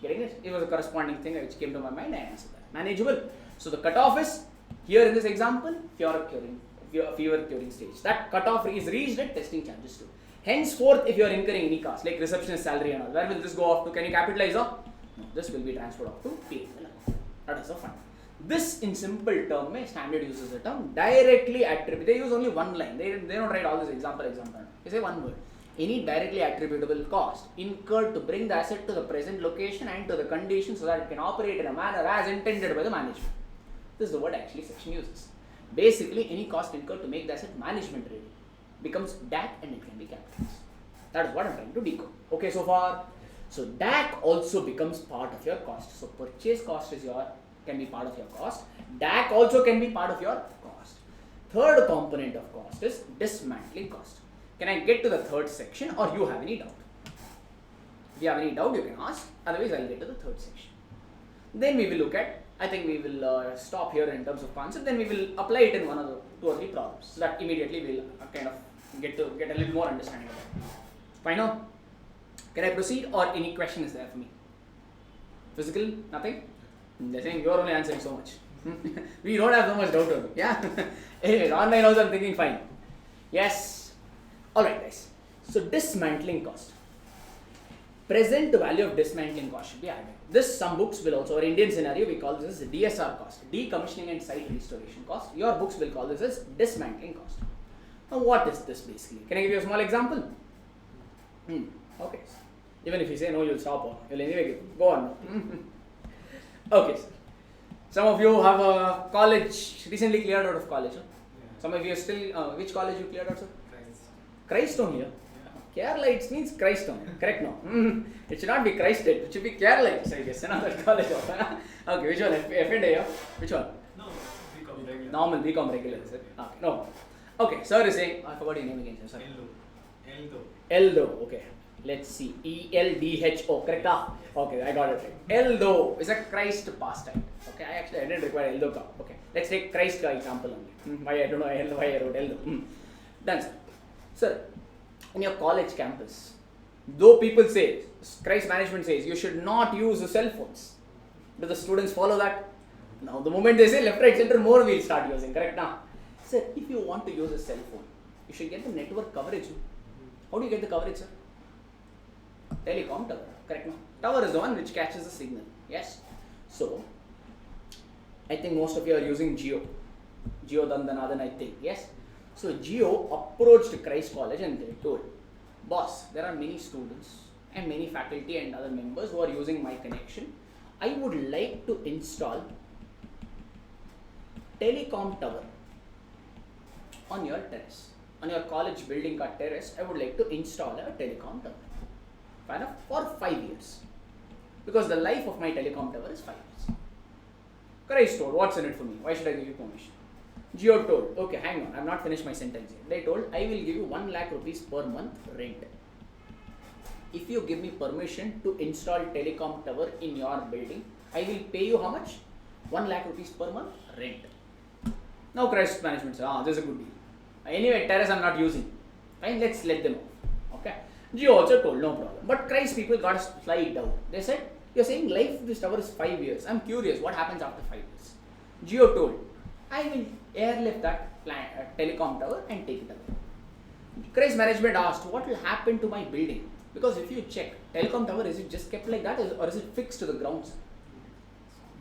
Getting it? It was a corresponding thing which came to my mind. I answered that. Manageable. So the cutoff is here in this example, fever curing stage. That cutoff is reached at testing charges too. Henceforth, if you are incurring any cost like receptionist salary and all, where will this go off to? Can you capitalize off? No, this will be transferred off to P. That is the fund. This in simple term, standard uses the term directly attribute. They use only one line. They don't write all this example. They say one word. Any directly attributable cost incurred to bring the asset to the present location and to the condition so that it can operate in a manner as intended by the management. This is the word actually section uses. Basically, any cost incurred to make the asset management ready becomes DAC and it can be capitalized. That is what I am trying to decode. Okay, so far. So DAC also becomes part of your cost. So purchase cost can be part of your cost. DAC also can be part of your cost. Third component of cost is dismantling cost. Can I get to the third section or you have any doubt? If you have any doubt, you can ask. Otherwise, I will get to the third section. Then we will look at, I think we will stop here in terms of concept. Then we will apply it in one of the 2 or 3 problems. So that immediately we will kind of get a little more understanding of it. Fine now? Can I proceed or any question is there for me? Physical? Nothing? They're saying you are only answering so much. We don't have so much doubt on it. Yeah? Anyways, online also I'm thinking fine. Yes. Alright guys, so dismantling cost. Present value of dismantling cost should be added. This some books will also, our Indian scenario we call this as DSR cost, decommissioning and site restoration cost. Your books will call this as dismantling cost. Now what is this basically? Can I give you a small example? Okay. Even if you say no, you'll stop. You'll anyway go on. Okay sir. Some of you have a college, recently cleared out of college. Huh? Yeah. Some of you are still, which college you cleared out sir? Christ. Christ here. Kerala it means Christ correct no? It should not be Christ it should be Kerala I guess, that college. Okay, which one? F&A, which one? No, BCom regular. Normal BCom regular, is it? Okay, no. Okay, sir is saying, I forgot your name again, sir. Eldo, okay. Let's see, ELDHO, correct? Okay, I got it right. Eldo is a Christ pastime. Okay, I didn't require Eldo. Okay, let's take Christ example only. Why I don't know why I wrote Eldo. Done, sir. Sir, in your college campus, though people say, Christ management says, you should not use the cell phones. Do the students follow that? Now, the moment they say left, right, center, more we'll start using, correct? Now, sir, if you want to use a cell phone, you should get the network coverage. How do you get the coverage, sir? Telecom tower, correct? Now, tower is the one which catches the signal, yes? So, I think most of you are using Jio. Jio Dandanadan, I think, yes? So Jio approached Christ College and they told, boss, there are many students and many faculty and other members who are using my connection. I would like to install telecom tower on your terrace. On your college building or terrace, I would like to install a telecom tower. Fine enough? For 5 years. Because the life of my telecom tower is 5 years. Christ told, what's in it for me? Why should I give you permission? Jio told, okay, hang on, I have not finished my sentence yet. They told, I will give you 1 lakh rupees per month rent. If you give me permission to install telecom tower in your building, I will pay you how much? 1 lakh rupees per month rent. Now Christ management said, this is a good deal. Anyway, terrace I am not using. Fine, let's let them off. Okay. Jio also told, no problem. But Christ people got a slight doubt. They said, you're saying life of this tower is 5 years. I'm curious, what happens after 5 years? Jio told, I will airlift that telecom tower and take it away. Christ management asked, what will happen to my building? Because if you check, telecom tower, is it just kept like that or is it fixed to the ground?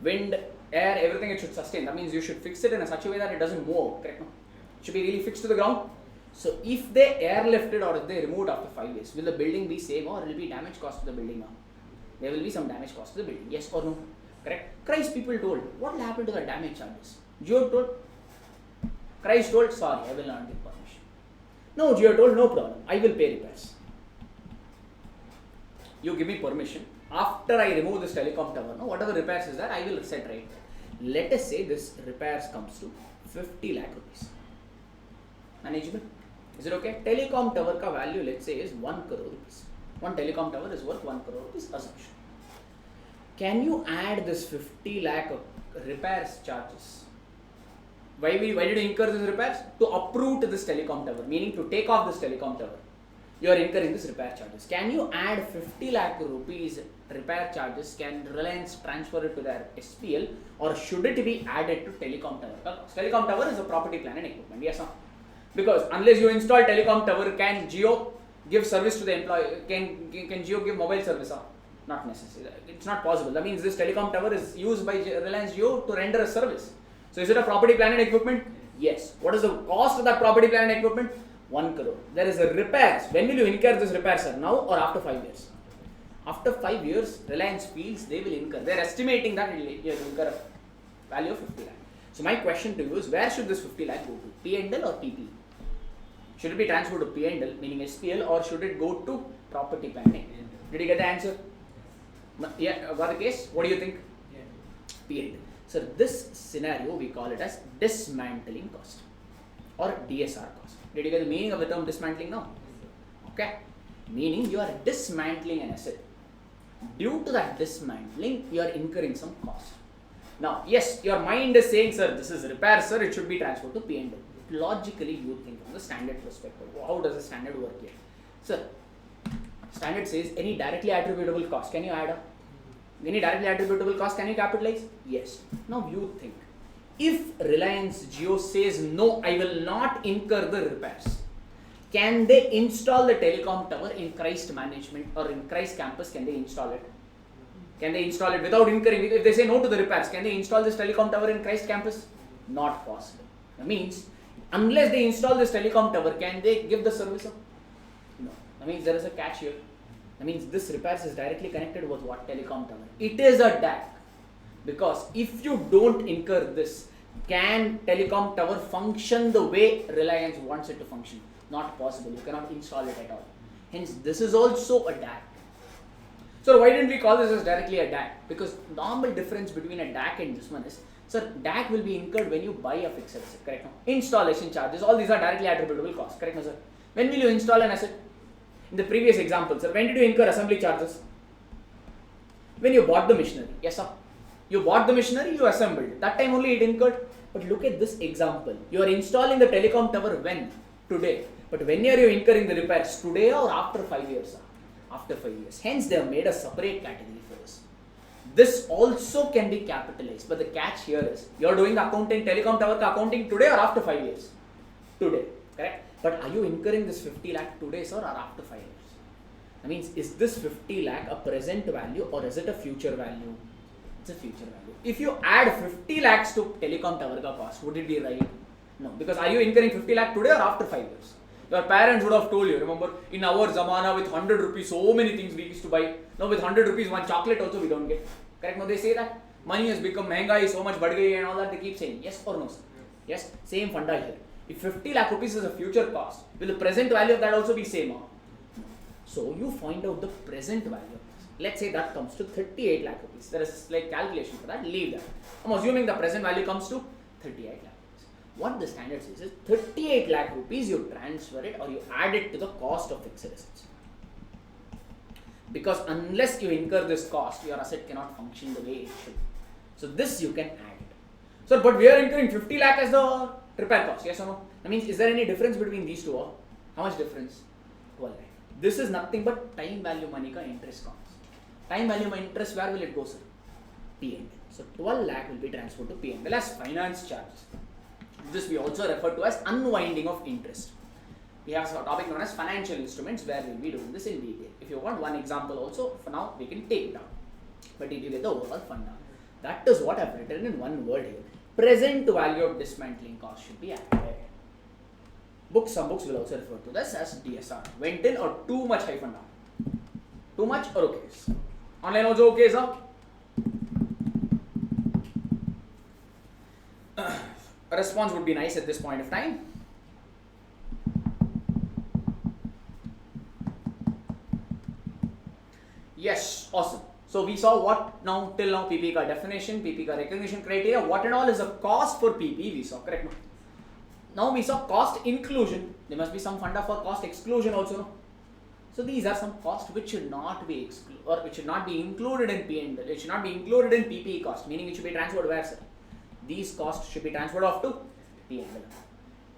Wind, air, everything it should sustain. That means you should fix it in such a way that it doesn't move, correct? No? It should be really fixed to the ground. So if they airlifted or if they removed after 5 years, will the building be same or will be damage cost to the building now? There will be some damage cost to the building. Yes or no? Correct? Christ people told. What will happen to the damage charges? Geo told. Christ told, sorry, I will not give permission. No, Geo told, no problem. I will pay repairs. You give me permission. After I remove this telecom tower, no, whatever repairs is there, I will set right there. Let us say this repairs comes to 50 lakh rupees. Manageable? Is it okay? Telecom tower ka value, let's say, is 1 crore rupees. One telecom tower is worth 1 crore rupees assumption. Can you add this 50 lakh repairs charges? Why did you incur this repairs? To uproot this telecom tower, meaning to take off this telecom tower. You are incurring this repair charges. Can you add 50 lakh rupees repair charges? Can Reliance transfer it to their SPL or should it be added to telecom tower? Telecom tower is a property, plant and equipment. Yes or no? Because unless you install telecom tower, can Jio give service to the employee? Can Jio give mobile service? Not necessary. It's not possible. That means this telecom tower is used by Reliance Jio to render a service. So is it a property, plant and equipment? Yes. What is the cost of that property, plant and equipment? 1 crore. There is a repairs. When will you incur this repairs, sir? Now or after 5 years? After 5 years, Reliance feels they will incur. They are estimating that you will incur a value of 50 lakh. So my question to you is, where should this 50 lakh go to? P&L or PP? Should it be transferred to P&L, meaning SPL, or should it go to property planning? Did you get the answer? Yeah, got the case? What do you think? Yeah. P&L. So this scenario we call it as dismantling cost or DSR cost. Did you get the meaning of the term dismantling now? Okay. Meaning you are dismantling an asset. Due to that dismantling, you are incurring some cost. Now, yes, your mind is saying, sir, this is repair, sir, it should be transferred to P&L. Logically, you think from the standard perspective. How does the standard work here? Sir, standard says any directly attributable cost. Can you add up? Any directly attributable cost, can you capitalize? Yes. Now you think. If Reliance Jio says, no, I will not incur the repairs, can they install the telecom tower in Christ management or in Christ campus? Can they install it? Can they install it without incurring? If they say no to the repairs, can they install this telecom tower in Christ campus? Not possible. That means, unless they install this telecom tower, can they give the service? No. That means there is a catch here. That means this repairs is directly connected with what? Telecom tower. It is a DAC. Because if you don't incur this, can telecom tower function the way Reliance wants it to function? Not possible. You cannot install it at all. Hence, this is also a DAC. So why didn't we call this as directly a DAC? Because normal difference between a DAC and this one is, sir, DAC will be incurred when you buy a fixed asset, correct? No? Installation charges, all these are directly attributable costs, correct? No, sir? When will you install an asset? In the previous example, sir, when did you incur assembly charges? When you bought the machinery, yes sir. You bought the machinery, you assembled. That time only it incurred. But look at this example. You are installing the telecom tower when? Today. But when are you incurring the repairs? Today or after 5 years? Sir? After 5 years. Hence they have made a separate category for us. This also can be capitalized. But the catch here is, you are doing the accounting, telecom tower accounting today or after 5 years? Today. Correct? But are you incurring this 50 lakh today, sir, or after 5 years? That means, is this 50 lakh a present value or is it a future value? It's a future value. If you add 50 lakhs to telecom tower cost, would it be right? No. Because are you incurring 50 lakh today or after 5 years? Your parents would have told you, remember, in our zamana with 100 rupees, so many things we used to buy. Now with 100 rupees, one chocolate also we don't get. Correct? Now they say that money has become mehengai, so much bad gayi and all that, they keep saying. Yes or no, sir? Yes? Same funda here. If 50 lakh rupees is a future cost, will the present value of that also be same? Huh? So you find out the present value of this. Let's say that comes to 38 lakh rupees. There is like calculation for that, leave that. I'm assuming the present value comes to 38 lakh rupees. What the standard says is 38 lakh rupees you transfer it or you add it to the cost of fixed assets. Because unless you incur this cost, your asset cannot function the way it should. So this you can add it. So, but we are incurring 50 lakh as the repair cost, yes or no? I mean, is there any difference between these two? Or how much difference? 12 lakh. This is nothing but time value money ka interest cost. Time value money interest, where will it go, sir? P&L. So 12 lakh will be transferred to P&L as finance charges. This we also refer to as unwinding of interest. We have a topic known as financial instruments where we will be doing this in detail. If you want one example also, for now we can take it out. But did you get the overall funda? That is what I have written in one word here. Present value of dismantling cost should be added. Some books will also refer to this as DSR. Went in or too much hyphen down. Too much or okay. Online also okay, sir? A response would be nice at this point of time. Yes, awesome. So we saw what now till now PP ka definition, PP ka recognition criteria, what and all is the cost for PP we saw, correct? Now we saw cost inclusion. There must be some funda for cost exclusion also. No? So these are some costs which should not be which should not be included in P&L. It should not be included in PPE cost, meaning it should be transferred where, sir? These costs should be transferred off to P&L.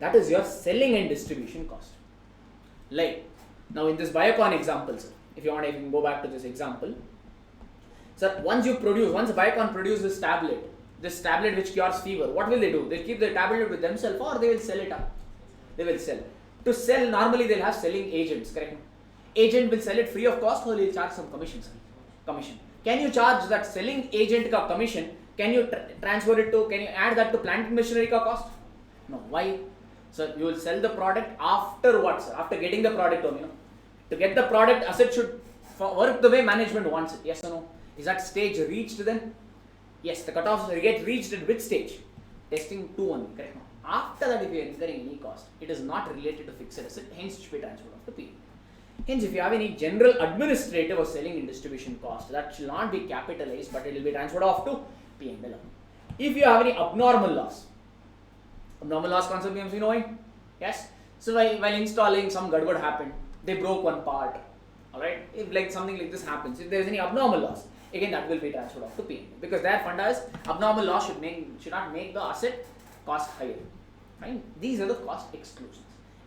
That is your selling and distribution cost. Like now in this Biocon example, sir, if you want, I can go back to this example. Sir, once Biocon produces this tablet which cures fever, what will they do? They'll keep the tablet with themselves or they will sell it up. They will sell. To sell, normally they'll have selling agents, correct? Agent will sell it free of cost or he'll charge some commission, sir. Commission. Can you charge that selling agent ka commission? Can you transfer it to, can you add that to plant and machinery ka cost? No. Why? So you will sell the product after what, sir? After getting the product on, To get the product, asset should work the way management wants it. Yes or no? Is that stage reached then? Yes, the cutoffs get reached at which stage? Testing 2 only, correct? After that, if you are incurring any cost, it is not related to fixed asset, hence it should be transferred off to P. Hence, if you have any general administrative or selling and distribution cost, that shall not be capitalized, but it will be transferred off to P&L. If you have any abnormal loss concept you knowing? Yes. So while installing, some gadbad happened, they broke one part. Alright, if like something like this happens, if there is any abnormal loss, again that will be transferred off to P&L, because their funda is abnormal loss should not make the asset cost higher. Fine. These are the cost exclusions.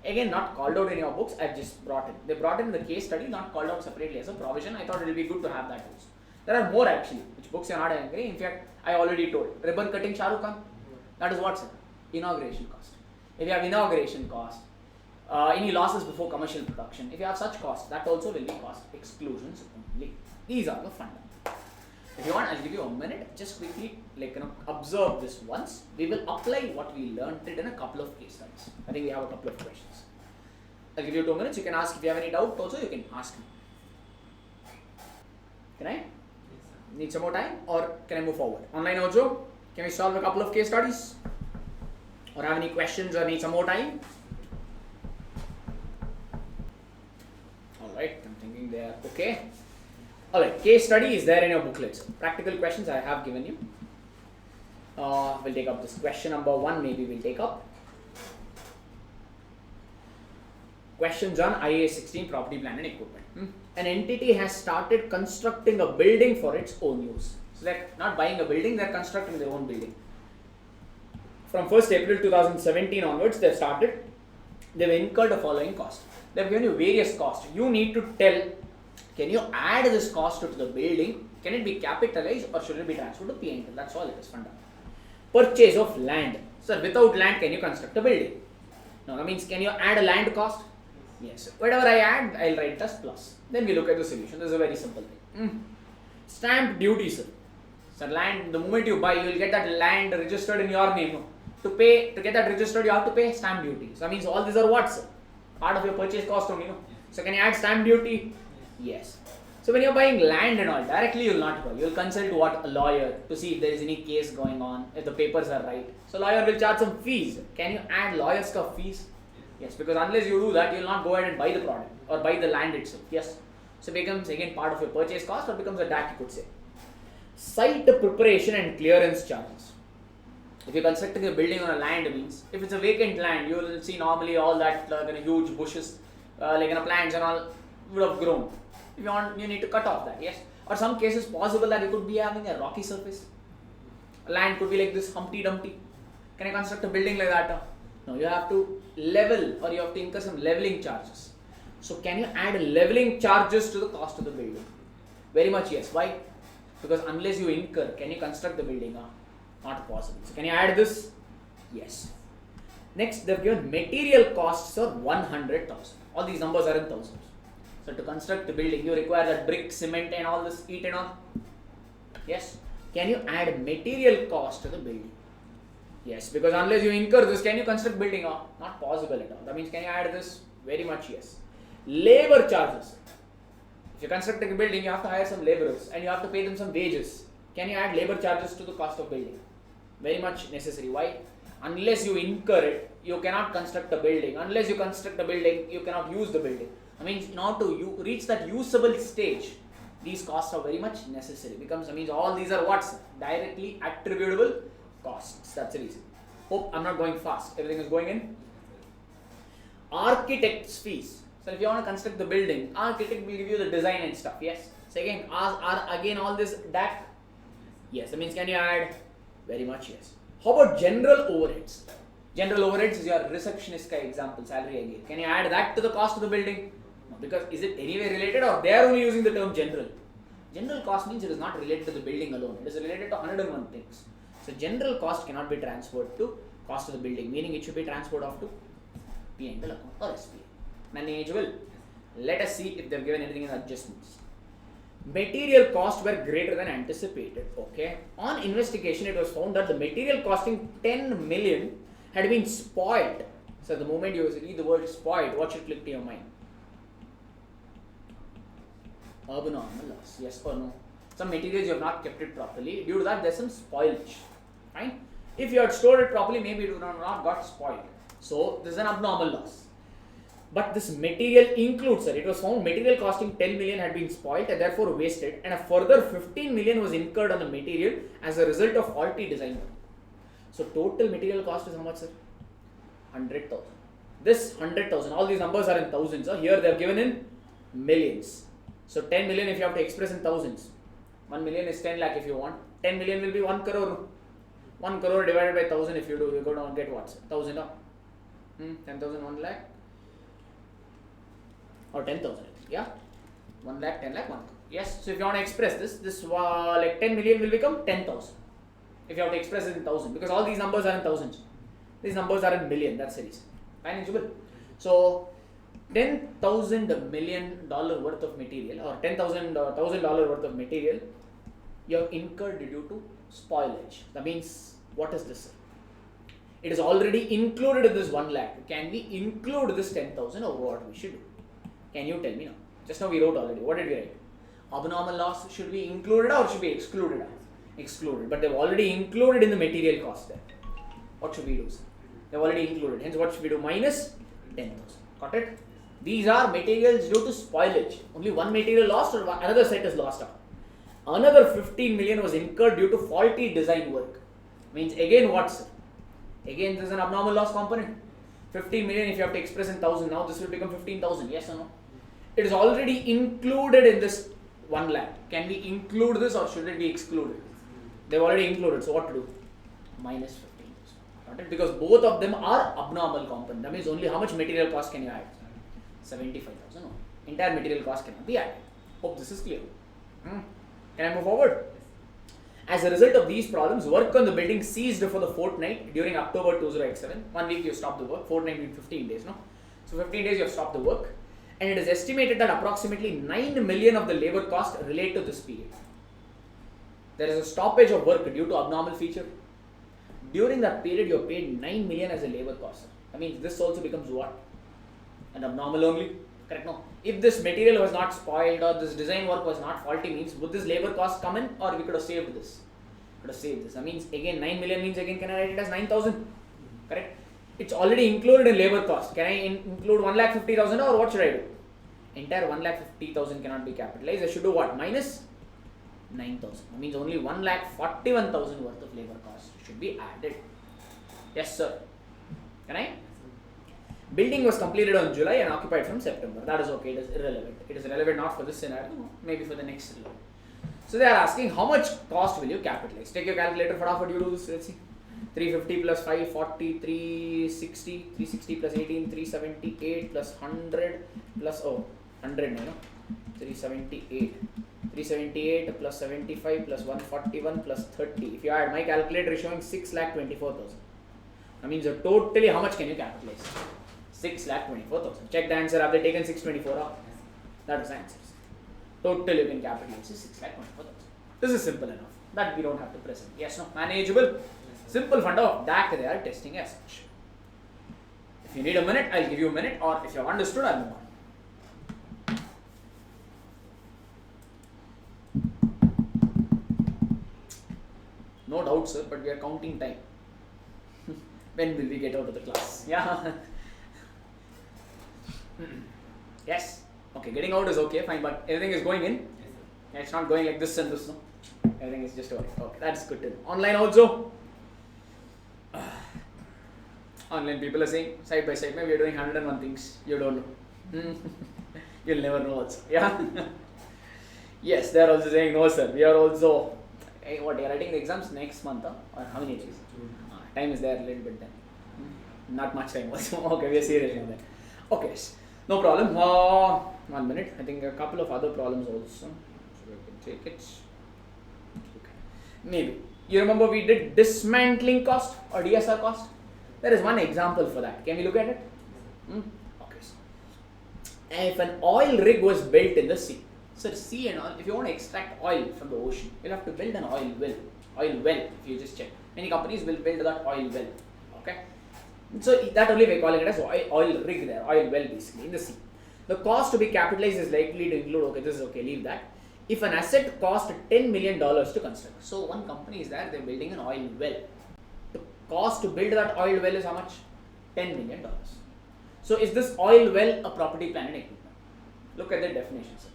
Again, not called out in your books, I've just brought in. They brought in the case study, not called out separately as a provision. I thought it will be good to have that also. There are more actually, which books are not angry. In fact, I already told. Ribbon cutting Shah Rukh Khan, that is what, sir? Inauguration cost. If you have inauguration cost, any losses before commercial production, if you have such costs, that also will be cost exclusions only. These are the funda. If you want, I'll give you a minute, just quickly observe this once. We will apply what we learned it in a couple of case studies. I think we have a couple of questions. I'll give you 2 minutes. You can ask if you have any doubt also, you can ask me. Can I? Need some more time or can I move forward? Online also, can we solve a couple of case studies? Or have any questions or need some more time? Alright, I'm thinking they are okay. Alright, case study is there in your booklets. Practical questions I have given you. We'll take up this question number 1, maybe we'll take up. Questions on IAS 16 property, plant and equipment. An entity has started constructing a building for its own use. So they're not buying a building, they're constructing their own building. From 1st April 2017 onwards, they've incurred the following cost. They've given you various costs. You need to tell, can you add this cost to the building? Can it be capitalized or should it be transferred to P&L? That's all it is, funda. Purchase of land. Sir, without land, can you construct a building? No, that means can you add a land cost? Yes. Whatever I add, I'll write as plus. Then we look at the solution. This is a very simple thing. Stamp duty, sir. Sir, land, the moment you buy, you will get that land registered in your name. To get that registered, you have to pay stamp duty. So that means all these are what, sir? Part of your purchase cost only, So can you add stamp duty? Yes. So when you're buying land and all, directly you will not buy. You will consult what? A lawyer to see if there is any case going on, if the papers are right. So lawyer will charge some fees. Can you add lawyer's fees? Yes, because unless you do that, you will not go ahead and buy the product or buy the land itself. Yes. So it becomes again part of your purchase cost or becomes a DAC, you could say. Site preparation and clearance charges. If you're constructing a building on a land, means if it's a vacant land, you will see normally all that huge bushes, plants and all would have grown. If you want, you need to cut off that, yes. Or some cases possible that you could be having a rocky surface. Land could be like this Humpty Dumpty. Can I construct a building like that? No, you have to level or you have to incur some leveling charges. So can you add leveling charges to the cost of the building? Very much yes. Why? Because unless you incur, can you construct the building? Not possible. So can you add this? Yes. Next, they've given material costs of 100,000. All these numbers are in thousands. So to construct the building, you require that brick, cement and all this, heat and all. Yes. Can you add material cost to the building? Yes, because unless you incur this, can you construct building? Not possible at all. That means, can you add this? Very much yes. Labor charges. If you're constructing a building, you have to hire some laborers and you have to pay them some wages. Can you add labor charges to the cost of building? Very much necessary. Why? Unless you incur it, you cannot construct a building. Unless you construct a building, you cannot use the building. I mean, in order to reach that usable stage, these costs are very much necessary. Means all these are what's directly attributable costs. That's the reason. Hope I'm not going fast. Everything is going in. Architect's fees. So if you want to construct the building, architect will give you the design and stuff. Yes. So again, again all this DAC. Yes. That means, can you add? Very much yes. How about general overheads? General overheads is your receptionist example, salary again. Can you add that to the cost of the building? No, because is it anyway related, or they are only using the term general? General cost means it is not related to the building alone. It is related to 101 things. So general cost cannot be transferred to cost of the building, meaning it should be transferred off to P&L account or SPA. Manageable. Let us see if they have given anything in adjustments. Material costs were greater than anticipated. Okay. On investigation, it was found that the material costing 10 million had been spoiled. So the moment you read the word spoiled, what should click to your mind? Abnormal loss. Yes or no? Some materials you have not kept it properly. Due to that, there is some spoilage. Fine. If you had stored it properly, maybe it would not got spoiled. So this is an abnormal loss. But this material includes, it was found material costing 10 million had been spoiled and therefore wasted, and a further 15 million was incurred on the material as a result of faulty design work. So total material cost is how much, sir? 100,000. This 100,000, all these numbers are in thousands. Here they are given in millions. So 10 million if you have to express in thousands. 1 million is 10 lakh if you want. 10 million will be 1 crore. 1 crore divided by 1000 if you do, you go down and get what? 1000. 10,000, 1 lakh. Or 10,000, yeah? 1 lakh, 10 lakh, 1 crore. Yes, so if you want to express this like 10 million will become 10,000. If you have to express it in 1000, because all these numbers are in thousands. These numbers are in million, that's the reason. Manageable. So, $10,000 million worth of material, or $10,000 worth of material, you have incurred due to spoilage. That means, what is this? It is already included in this 1 lakh. Can we include this 10,000 or what we should do? Can you tell me now? Just now we wrote already. What did we write? Abnormal loss should be included or should be excluded? Excluded. But they've already included in the material cost there. What should we do? They've already included. Hence what should we do? Minus 10,000. Got it? These are materials due to spoilage. Only one material lost or another set is lost out. Another 15 million was incurred due to faulty design work. Means again what, sir? Again this is an abnormal loss component. 15 million if you have to express in 1000, now this will become 15,000. Yes or no? It is already included in this 1 lakh. Can we include this or should it be excluded? They've already included. So what to do? Minus 15,000. Got it? Because both of them are abnormal component. That means only how much material cost can you add? 75,000. Entire material cost cannot be added. Hope this is clear. Can I move forward? As a result of these problems, work on the building ceased for the fortnight during October 2007. 1 week you stopped the work, fortnight means 15 days, no? So 15 days you have stopped the work, and it is estimated that approximately 9 million of the labor cost relate to this period. There is a stoppage of work due to abnormal feature. During that period you have paid 9 million as a labor cost. That means this also becomes what? An abnormal only. Correct? No. If this material was not spoiled or this design work was not faulty, means would this labor cost come in or we could have saved this? Could have saved this. That means again 9 million means again can I write it as 9,000? Correct? It's already included in labor cost. Can I include 1,50,000 or what should I do? Entire 1,50,000 cannot be capitalized. I should do what? Minus 9,000. That means only 1,41,000 worth of labor cost should be added. Yes, sir. Can I? Building was completed on July and occupied from September. That is okay. It is irrelevant. It is relevant not for this scenario, maybe for the next scenario. So they are asking how much cost will you capitalize? Take your calculator for half. You do this. Let's see. 350 plus 5, 40, 360, 360 plus 18, 378 plus 100 plus 100 no? 378. 378 plus 75 plus 141 plus 30. If you add, my calculator is showing 6,24,000. That means totally how much can you capitalize? 6,24,000. Check the answer. Have they taken 624 off? That is the answer. Total you can capitalize is 6,24,000. This is simple enough. That we don't have to present. Yes, no? Manageable. Simple funda of DAC they are testing as such. If you need a minute, I'll give you a minute, or if you have understood, I'll move on. No doubt, sir, but we are counting time. When will we get out of the class? Yeah. Yes. Okay, getting out is okay, fine, but everything is going in. Yeah, it's not going like this and this, no. Everything is just okay. Okay, that's good to know. Online also. Online people are saying side by side, maybe we are doing 101 things. You don't know. You'll never know also. Yeah. Yes, they are also saying no, sir. We are also. Hey, what, you are writing the exams next month, or how many days? Time is there a little bit then. Not much time also. Okay, we are serious on that. Okay, no problem. 1 minute. I think a couple of other problems also. So we can take it. Okay. Maybe. You remember we did dismantling cost or DSR cost? There is one example for that. Can we look at it? Okay. If an oil rig was built in the sea, so sea and oil, if you want to extract oil from the ocean, you'll have to build an oil well. Oil well, if you just check. Many companies will build that oil well. Okay. So that only we call it as oil rig there, oil well basically in the sea. The cost to be capitalized is likely to include, okay, this is okay, leave that. If an asset cost $10 million to construct, so one company is there, they're building an oil well. The cost to build that oil well is how much? $10 million. So is this oil well a property, plant and equipment? Look at the definitions.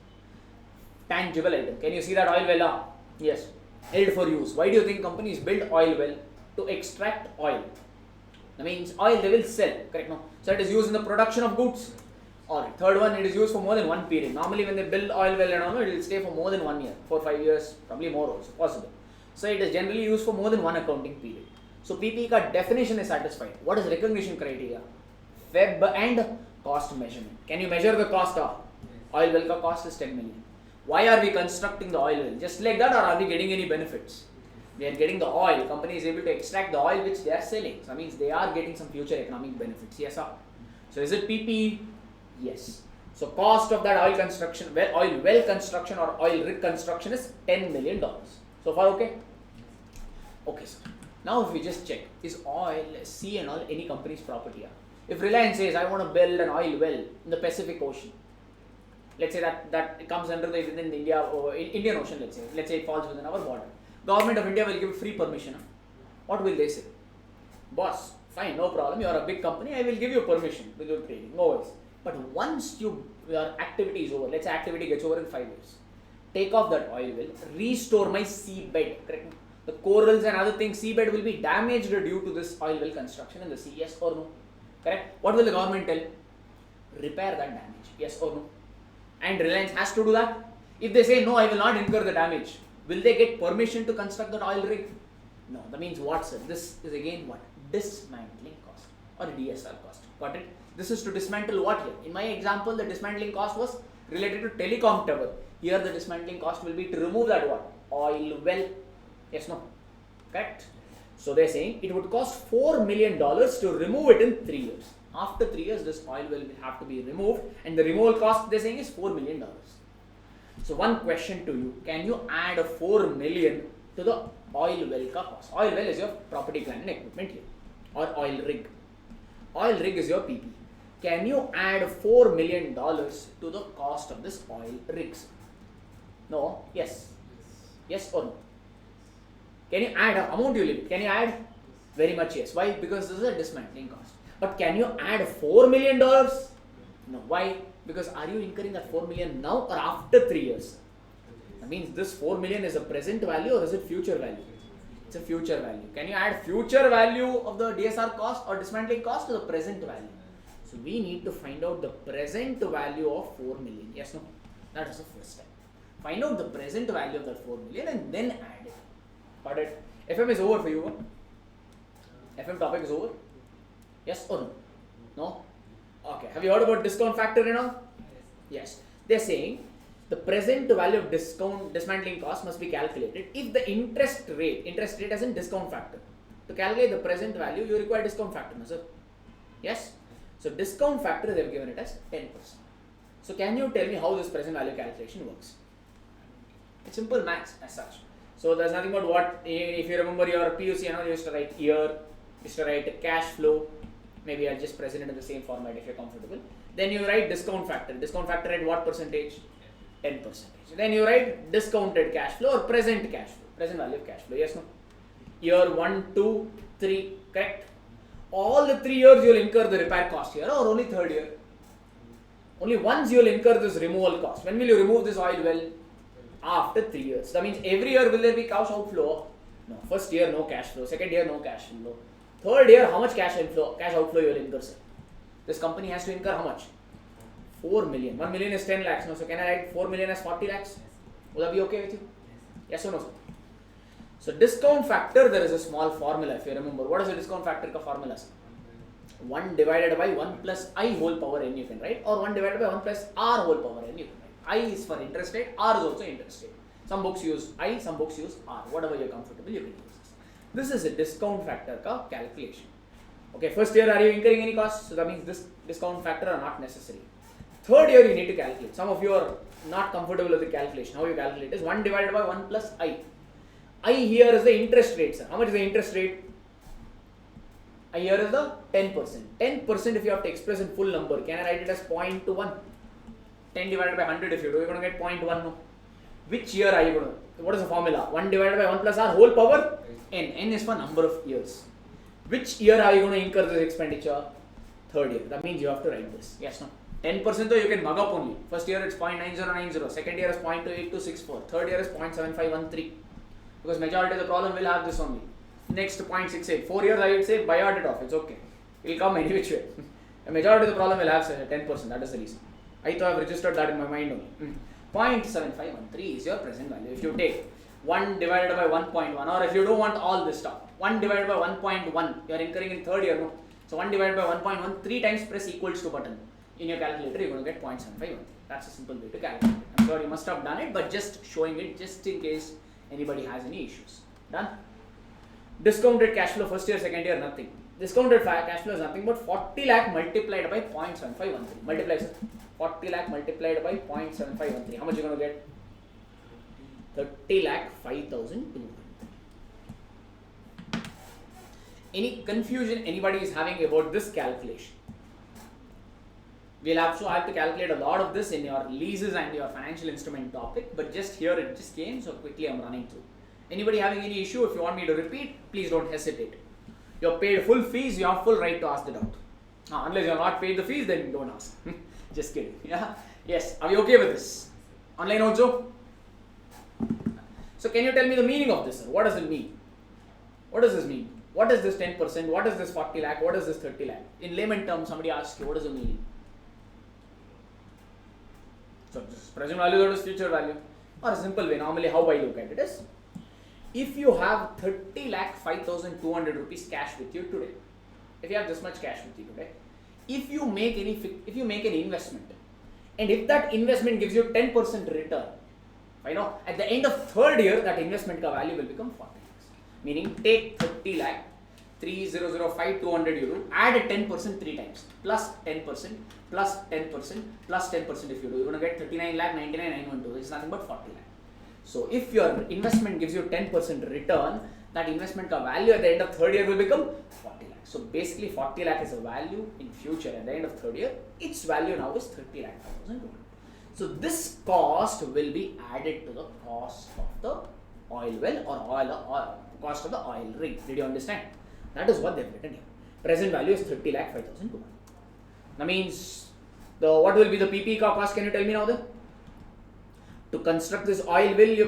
Tangible item. Can you see that oil well? Yes. Held for use. Why do you think companies build oil well? To extract oil. That means oil they will sell, correct? No. So it is used in the production of goods. Alright. Third one, it is used for more than one period. Normally when they build oil well and all, it will stay for more than 1 year, 4 5 years, probably more also, possible. So it is generally used for more than one accounting period. So PPE card definition is satisfied. What is recognition criteria? Web and cost measurement. Can you measure the cost of oil well? Ka cost is 10 million. Why are we constructing the oil well? Just like that, or are we getting any benefits? We are getting the oil. Company is able to extract the oil which they are selling. So that means they are getting some future economic benefits. Yes, sir. So is it PPE? Yes. So cost of that oil construction, oil well construction or oil rig construction is $10 million. So far okay? Okay, sir. Now if we just check, is oil, sea and all any company's property? If Reliance says, I want to build an oil well in the Pacific Ocean, let's say that it comes under within India or Indian Ocean, let's say it falls within our border. Government of India will give free permission. What will they say? Boss, fine, no problem, you are a big company, I will give you permission to do trading, no worries. But once your activity is over, let's say activity gets over in 5 years, take off that oil well, restore my seabed, correct? The corals and other things, seabed will be damaged due to this oil well construction in the sea, yes or no? Correct? What will the government tell? Repair that damage, yes or no? And Reliance has to do that. If they say no, I will not incur the damage, will they get permission to construct that oil rig? No. That means what, sir? This is again what? Dismantling cost or DSR cost. Got it? This is to dismantle what here? In my example, the dismantling cost was related to telecom tower. Here the dismantling cost will be to remove that what? Oil well. Yes, no? Correct? So they're saying it would cost $4 million to remove it in 3 years. After 3 years, this oil will have to be removed, and the removal cost they're saying is $4 million. So one question to you, can you add a $4 million to the oil well cost? Oil well is your property, plant and equipment here, or oil rig. Oil rig is your PP. Can you add $4 million to the cost of this oil rigs? No? Yes? Yes or no? Can you add a amount you leave? Can you add? Very much yes. Why? Because this is a dismantling cost. But can you add $4 million? No. Why? Because are you incurring that $4 million now or after 3 years? That means this $4 million is a present value or is it future value? It's a future value. Can you add future value of the DSR cost or dismantling cost to the present value? So we need to find out the present value of 4 million. Yes, no? That is the first step. Find out the present value of that 4 million and then add it. Got it? FM is over for you. FM topic is over. Yes or no? No? Okay. Have you heard about discount factor and all? Yes. They're saying the present value of dismantling cost must be calculated if the interest rate as in discount factor. To calculate the present value, you require discount factor, no, sir? Yes? So discount factor, they've given it as 10%. So can you tell me how this present value calculation works? It's simple maths as such. So there's nothing but what, if you remember your PUC, you used to write year, used to write cash flow. Maybe I'll just present it in the same format if you're comfortable. Then you write discount factor. Discount factor at what percentage? 10%. Then you write discounted cash flow or present cash flow. Present value of cash flow. Yes, no? Year 1, 2, 3, correct? All the 3 years you'll incur the repair cost here, or only third year? Only once you'll incur this removal cost. When will you remove this oil well? After 3 years. That means every year will there be cash outflow? No. First year no cash flow. Second year no cash flow. Third year how much cash outflow you will incur, sir? This company has to incur how much? 4 million. 1 million is 10 lakhs. No, so can I write 4 million as 40 lakhs? Will that be okay with you? Yes or no, sir? So discount factor, there is a small formula if you remember. What is the discount factor formula, sir? 1 divided by 1 plus I whole power n you can write, or 1 divided by 1 plus R whole power n you can write. I is for interest rate, R is also interest rate. Some books use I, some books use R. Whatever you're comfortable, you can use this. This is a discount factor calculation. Okay, first year are you incurring any costs? So that means this discount factor are not necessary. Third year you need to calculate. Some of you are not comfortable with the calculation. How you calculate is 1 divided by 1 plus I. I here is the interest rate, sir. How much is the interest rate? I here is the 10%. 10% if you have to express in full number, can I write it as 0.21? 10 divided by 100 if you do, you're going to get 0.1. No? Which year are you going to? What is the formula? 1 divided by 1 plus R whole power n. N is for number of years. Which year are you going to incur this expenditure? Third year. That means you have to write this. Yes, no? 10% though you can mug up only. First year it's 0.9090. Second year is 0.28264. Third year is 0.7513. Because majority of the problem will have this only. Next 0.68. 4 years I would say buy out it off. It's okay. It will come any which way. A majority of the problem will have 10%. That is the reason. I thought I've registered that in my mind only. 0.7513 is your present value. If you take 1 divided by 1.1, or if you don't want all this stuff, 1 divided by 1.1, you are incurring in third year, no? So 1 divided by 1.1, 3 times press equals to button. In your calculator, you're going to get 0.751. That's a simple way to calculate it. I'm sure you must have done it, but just showing it just in case anybody has any issues. Done? Discounted cash flow, first year, second year, nothing. Discounted cash flow is nothing but 40 lakh multiplied by 0.7513. Multiply, sir. 40 lakh multiplied by 0.7513. How much are you going to get? 30 lakh 5,200. Any confusion anybody is having about this calculation? We'll have to calculate a lot of this in your leases and your financial instrument topic, but just here it just came, so quickly I'm running through. Anybody having any issue? If you want me to repeat, please don't hesitate. You're paid full fees, you have full right to ask the doubt. Unless you're not paid the fees, then don't ask. Just kidding. Yeah. Yes. Are you okay with this? Online also? So can you tell me the meaning of this, sir? What does it mean? What does this mean? What is this 10%? What is this 40 lakh? What is this 30 lakh? In layman terms, somebody asks you, what is the meaning? So this is present value, that is future value. Or a simple way, normally how I look at it is, if you have 30 lakh 5,200 rupees cash with you today, if you have this much cash with you today, if you make any investment, and if that investment gives you 10% return, I know at the end of third year that investment ka value will become 40 lakhs. Meaning take 30 lakh 3005 200 euro, add a 10% 3 times, plus 10%, plus 10%, plus 10% if you do, you're going to get 39 lakh 99 912, which is nothing but 40 lakh. So if your investment gives you 10% return, that investment ka value at the end of third year will become 40 lakh. So basically 40 lakh is a value in future at the end of third year. Its value now is 30 lakh 5,200. So this cost will be added to the cost of the oil well or cost of the oil rig. Did you understand? That is what they've written here. Present value is 30 lakh 5,200. That means what will be the PP cost? Can you tell me now then? To construct this oil well, you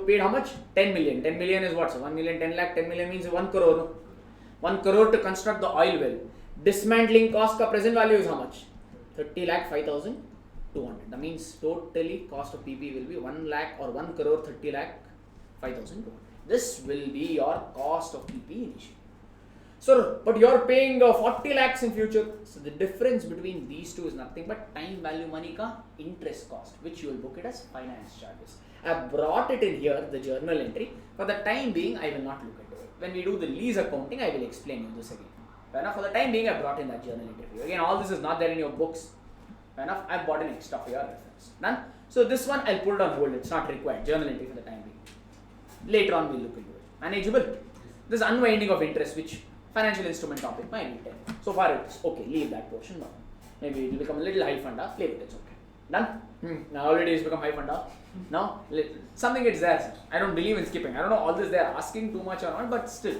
paid how much? 10 million. 10 million is what? So 1 million, 10 lakh, 10 million means 1 crore. No? 1 crore to construct the oil well. Dismantling cost ka present value is how much? 30 lakh 5,200. That means totally cost of PP will be 1 lakh or 1 crore 30 lakh 5,200. This will be your cost of PP initially. So, but you are paying 40 lakhs in future. So the difference between these two is nothing but time value money ka interest cost, which you will book it as finance charges. I have brought it in here, the journal entry. For the time being, I will not look at it. When we do the lease accounting, I will explain you this again. Fair enough? For the time being, I brought in that journal entry. Again, all this is not there in your books. Fair enough? I bought an extra for your reference. Done? So this one, I'll put it on hold. It's not required. Journal entry for the time being. Later on we'll look into it. Manageable. This unwinding of interest, which financial instrument topic might be there. So far it's okay. Leave that portion now. Maybe it will become a little high funda. Play with it. It's okay. Done. Now already it's become high funda. Now something is there. Sir. I don't believe in skipping. I don't know all this they're asking too much or not, but still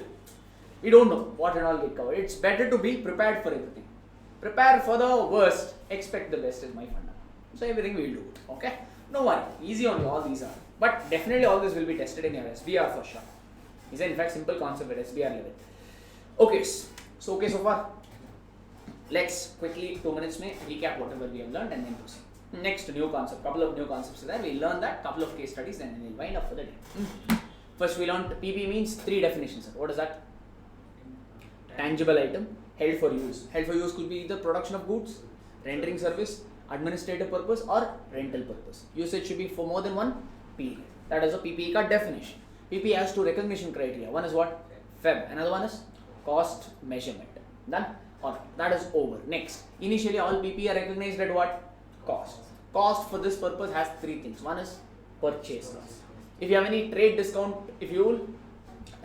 we don't know what and all get covered. It's better to be prepared for everything. Prepare for the worst. Expect the best is my funda. So everything we will do. Okay. No worry. Easy only. All these are. But definitely all this will be tested in your SBR for sure. It's in fact simple concept at SBR level. Okay, so okay so far. Let's quickly 2 minutes may recap whatever we have learned and then proceed. Next new concept, couple of new concepts are there. We'll learn that, couple of case studies, and then we'll wind up for the day. First we learned PP means 3 definitions. What is that? Tangible item, held for use. Held for use could be either production of goods, rendering service, administrative purpose or rental purpose. Usage should be for more than one period. That is a PPE card definition. PP has 2 recognition criteria. One is what? FEB. Another one is cost measurement. Done? Alright, that is over. Next, initially all PP are recognized at what? Cost. Cost for this purpose has 3 things. One is purchase cost. If you have any trade discount, if you will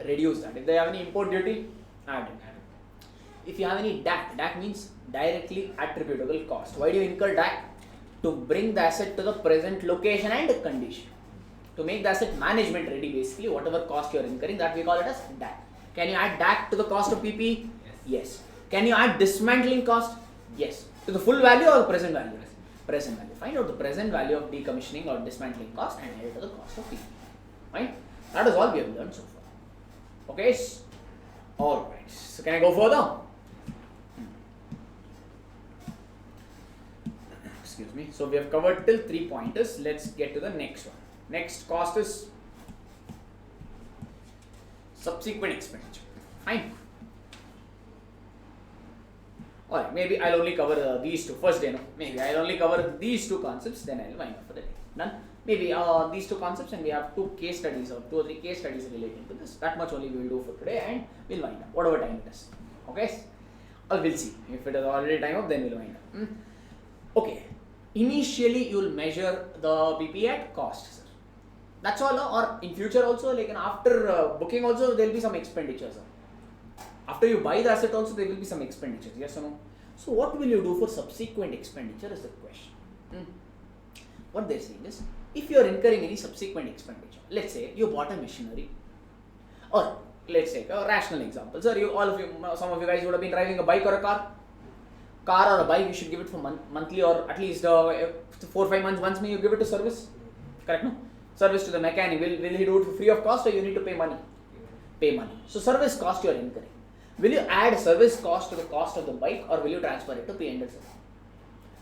reduce that. If they have any import duty, add it. If you have any DAC, DAC means directly attributable cost. Why do you incur DAC? To bring the asset to the present location and condition. To make the asset management ready, basically, whatever cost you are incurring, that we call it as DAC. Can you add DAC to the cost of PP? Yes. Can you add dismantling cost? Yes. To the full value or the present value? Present value. Find out the present value of decommissioning or dismantling cost and add it to the cost of PP. Right? That is all we have learned so far. Okay? Alright. So can I go further? Excuse me. So we have covered till 3 pointers. Let's get to the next one. Next cost is subsequent expenditure. Fine. Alright, maybe I'll only cover these 2 first day. No? Maybe I'll only cover these 2 concepts, then I'll wind up for the day. Done? Maybe these 2 concepts, and we have 2 case studies or 2 or 3 case studies relating to this. That much only we will do for today, and we'll wind up whatever time it is. Okay? We'll see. If it is already time up, then we'll wind up. Okay. Initially, you will measure the PP at cost, sir. That's all, or in future also, like after booking also, there will be some expenditures. After you buy the asset also, there will be some expenditures, yes or no? So what will you do for subsequent expenditure is the question. What they are saying is, if you are incurring any subsequent expenditure, let's say you bought a machinery, or let's take a rational example. Sir, all of you, some of you guys would have been driving a bike or a car. Car or a bike, you should give it for monthly or at least 4 or 5 months once you give it to service. Correct, no? Service to the mechanic. Will he do it for free of cost or you need to pay money? Pay money. So service cost you are incurring. Will you add service cost to the cost of the bike or will you transfer it to P&L?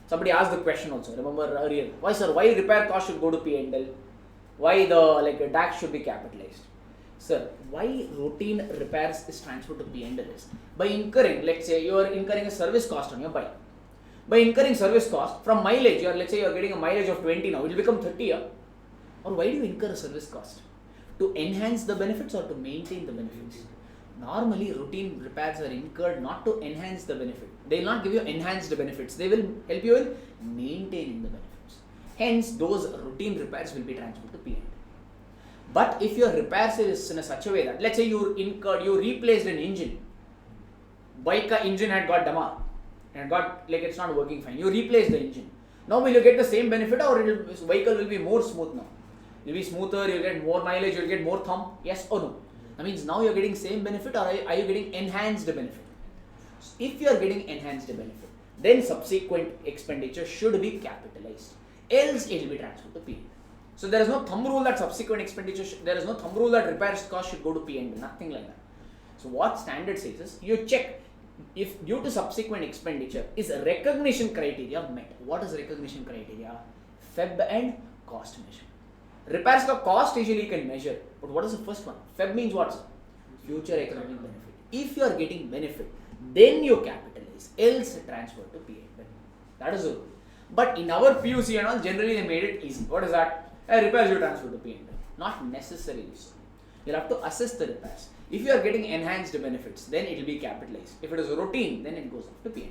Somebody asked the question also. Remember earlier. Why sir? Why repair cost should go to P&L? Why the DAX should be capitalized? Sir, why routine repairs is transferred to P&L is by incurring, let's say you are incurring a service cost on your bike. By incurring service cost from mileage, let's say you are getting a mileage of 20 now, it will become 30. Or why do you incur a service cost? To enhance the benefits or to maintain the benefits? Normally, routine repairs are incurred not to enhance the benefit. They will not give you enhanced benefits. They will help you in maintaining the benefits. Hence, those routine repairs will be transferred to P&L. But if your repairs is in such a way that, let's say you replaced an engine. Bike engine had got damage and it's not working fine. You replace the engine. Now will you get the same benefit or vehicle will be more smooth now? It will be smoother, you will get more mileage, you will get more thumb. Yes or no? That means now you are getting same benefit or are you getting enhanced benefit? So if you are getting enhanced benefit, then subsequent expenditure should be capitalized. Else it will be transferred to P&L. So there is no thumb rule that subsequent expenditure, there is no thumb rule that repairs cost should go to P&L, nothing like that. So what standard says is, you check if due to subsequent expenditure is recognition criteria met. What is recognition criteria? FEB and cost measure. Repairs cost usually you can measure, but what is the first one? FEB means what? Future economic benefit. If you are getting benefit, then you capitalize, else transfer to P&L. That is the rule. But in our PUC and all, generally they made it easy. What is that? Repairs you transfer to P&L. Not necessarily so. You will have to assess the repairs. If you are getting enhanced benefits, then it will be capitalized. If it is routine, then it goes up to P&L.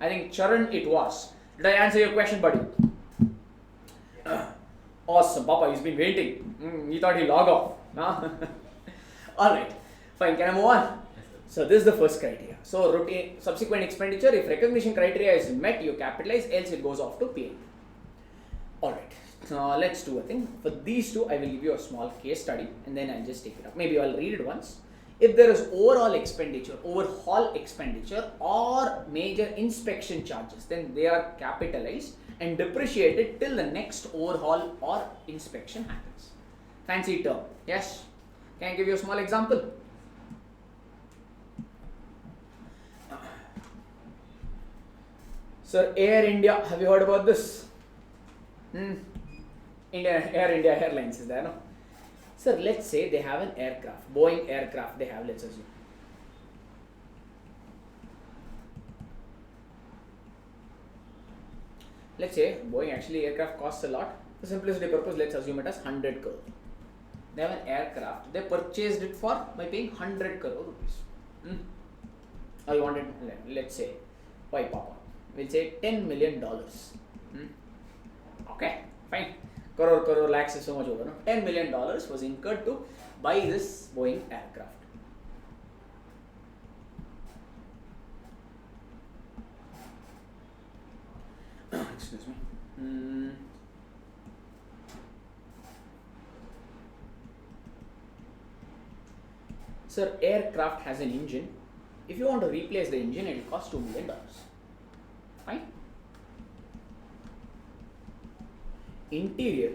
I think Charan it was. Did I answer your question, buddy? Awesome, Papa, he's been waiting. He thought he'll log off. No? Alright, fine. Can I move on? So this is the first criteria. So routine subsequent expenditure, if recognition criteria is met, you capitalize, else it goes off to PA. Alright, let's do a thing. For these two, I will give you a small case study and then I'll just take it up. Maybe I'll read it once. If there is overhaul expenditure or major inspection charges, then they are capitalized and depreciated till the next overhaul or inspection happens. Fancy term. Yes? Can I give you a small example? Sir, Air India, have you heard about this? Air India Airlines is there, no? Sir, let's say they have an aircraft, Boeing aircraft they have, let's assume. Let's say Boeing actually aircraft costs a lot. For simplicity purpose, let's assume it as 100 crore. They have an aircraft, they purchased it for by paying 100 crore rupees. Or you wanted, let's say, why Papa? We'll say $10 million. Okay, fine. Crore lakhs is so much over, no? $10 million was incurred to buy this Boeing aircraft. Excuse me. Sir, aircraft has an engine. If you want to replace the engine, it will cost $2 million. Fine. Interior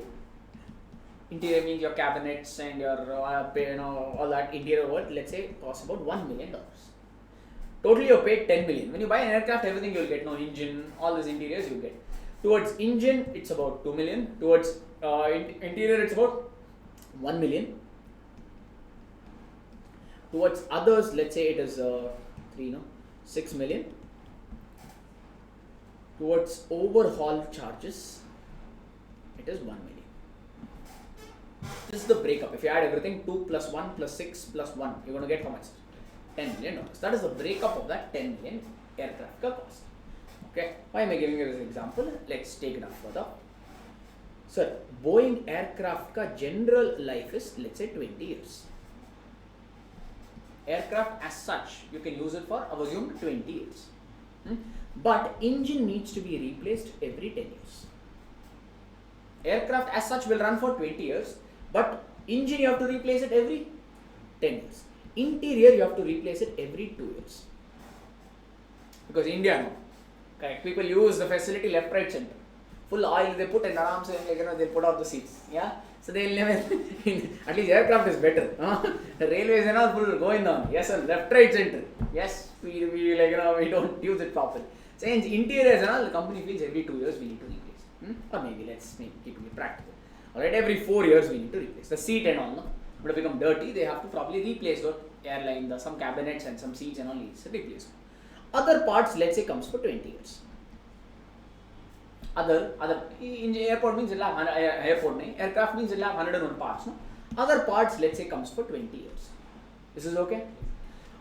means your cabinets and your all that interior work, let's say costs about $1 million. Totally you paid 10 million. When you buy an aircraft, everything you'll get, no engine, all these interiors you get. Towards engine, it's about 2 million. Towards interior, it's about 1 million. Towards others, let's say it is 6 million. Towards overhaul charges, it is 1 million. This is the breakup. If you add everything, 2 plus 1 plus 6 plus 1, you're going to get how much? $10 million. That is the breakup of that 10 million aircraft cost. Okay. Why am I giving you this example? Let's take it up further. Sir, Boeing aircraft ka general life is, let's say, 20 years. Aircraft as such, you can use it for, I assume, 20 years. But engine needs to be replaced every 10 years. Aircraft as such will run for 20 years, but engine you have to replace it every 10 years. Interior you have to replace it every 2 years. Because India, no. Correct. People use the facility left, right, center. Full oil they put and aram se, they'll put out the seats. Yeah. So they'll never, at least aircraft is better. The railways and all full going down. Yes, sir, left, right, center. Yes, we don't use it properly. So in interiors and all, the company feels every 2 years we need to replace. Or maybe let's keep it practical. Alright, every 4 years we need to replace. The seat and all, no? Would have become dirty, they have to probably replace the airline, some cabinets and some seats and all needs replaced. Other parts, let's say, comes for 20 years. In airport means aircraft means it'll have 101 parts. No? Other parts, let's say, comes for 20 years. This is okay?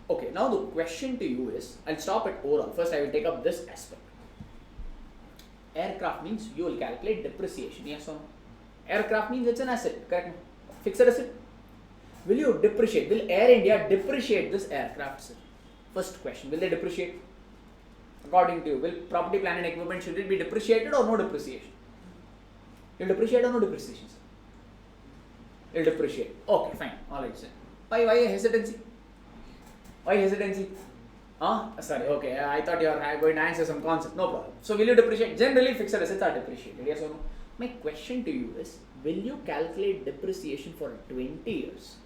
Okay, now the question to you is, I'll stop at overall. First, I will take up this aspect. Aircraft means you will calculate depreciation. Yes or no? Aircraft means it's an asset, correct? Fixed asset. Will you depreciate? Will Air India depreciate this aircraft, sir? First question, will they depreciate? According to you, will property, plant and equipment, should it be depreciated or no depreciation? Will depreciate or no depreciation, sir? Will depreciate. Okay, fine. Alright, sir. Why hesitancy? Why hesitancy? Sorry, okay. I thought you were going to answer some concept. No problem. So, will you depreciate? Generally, fixed assets are depreciated. Yes or no? My question to you is, will you calculate depreciation for 20 years?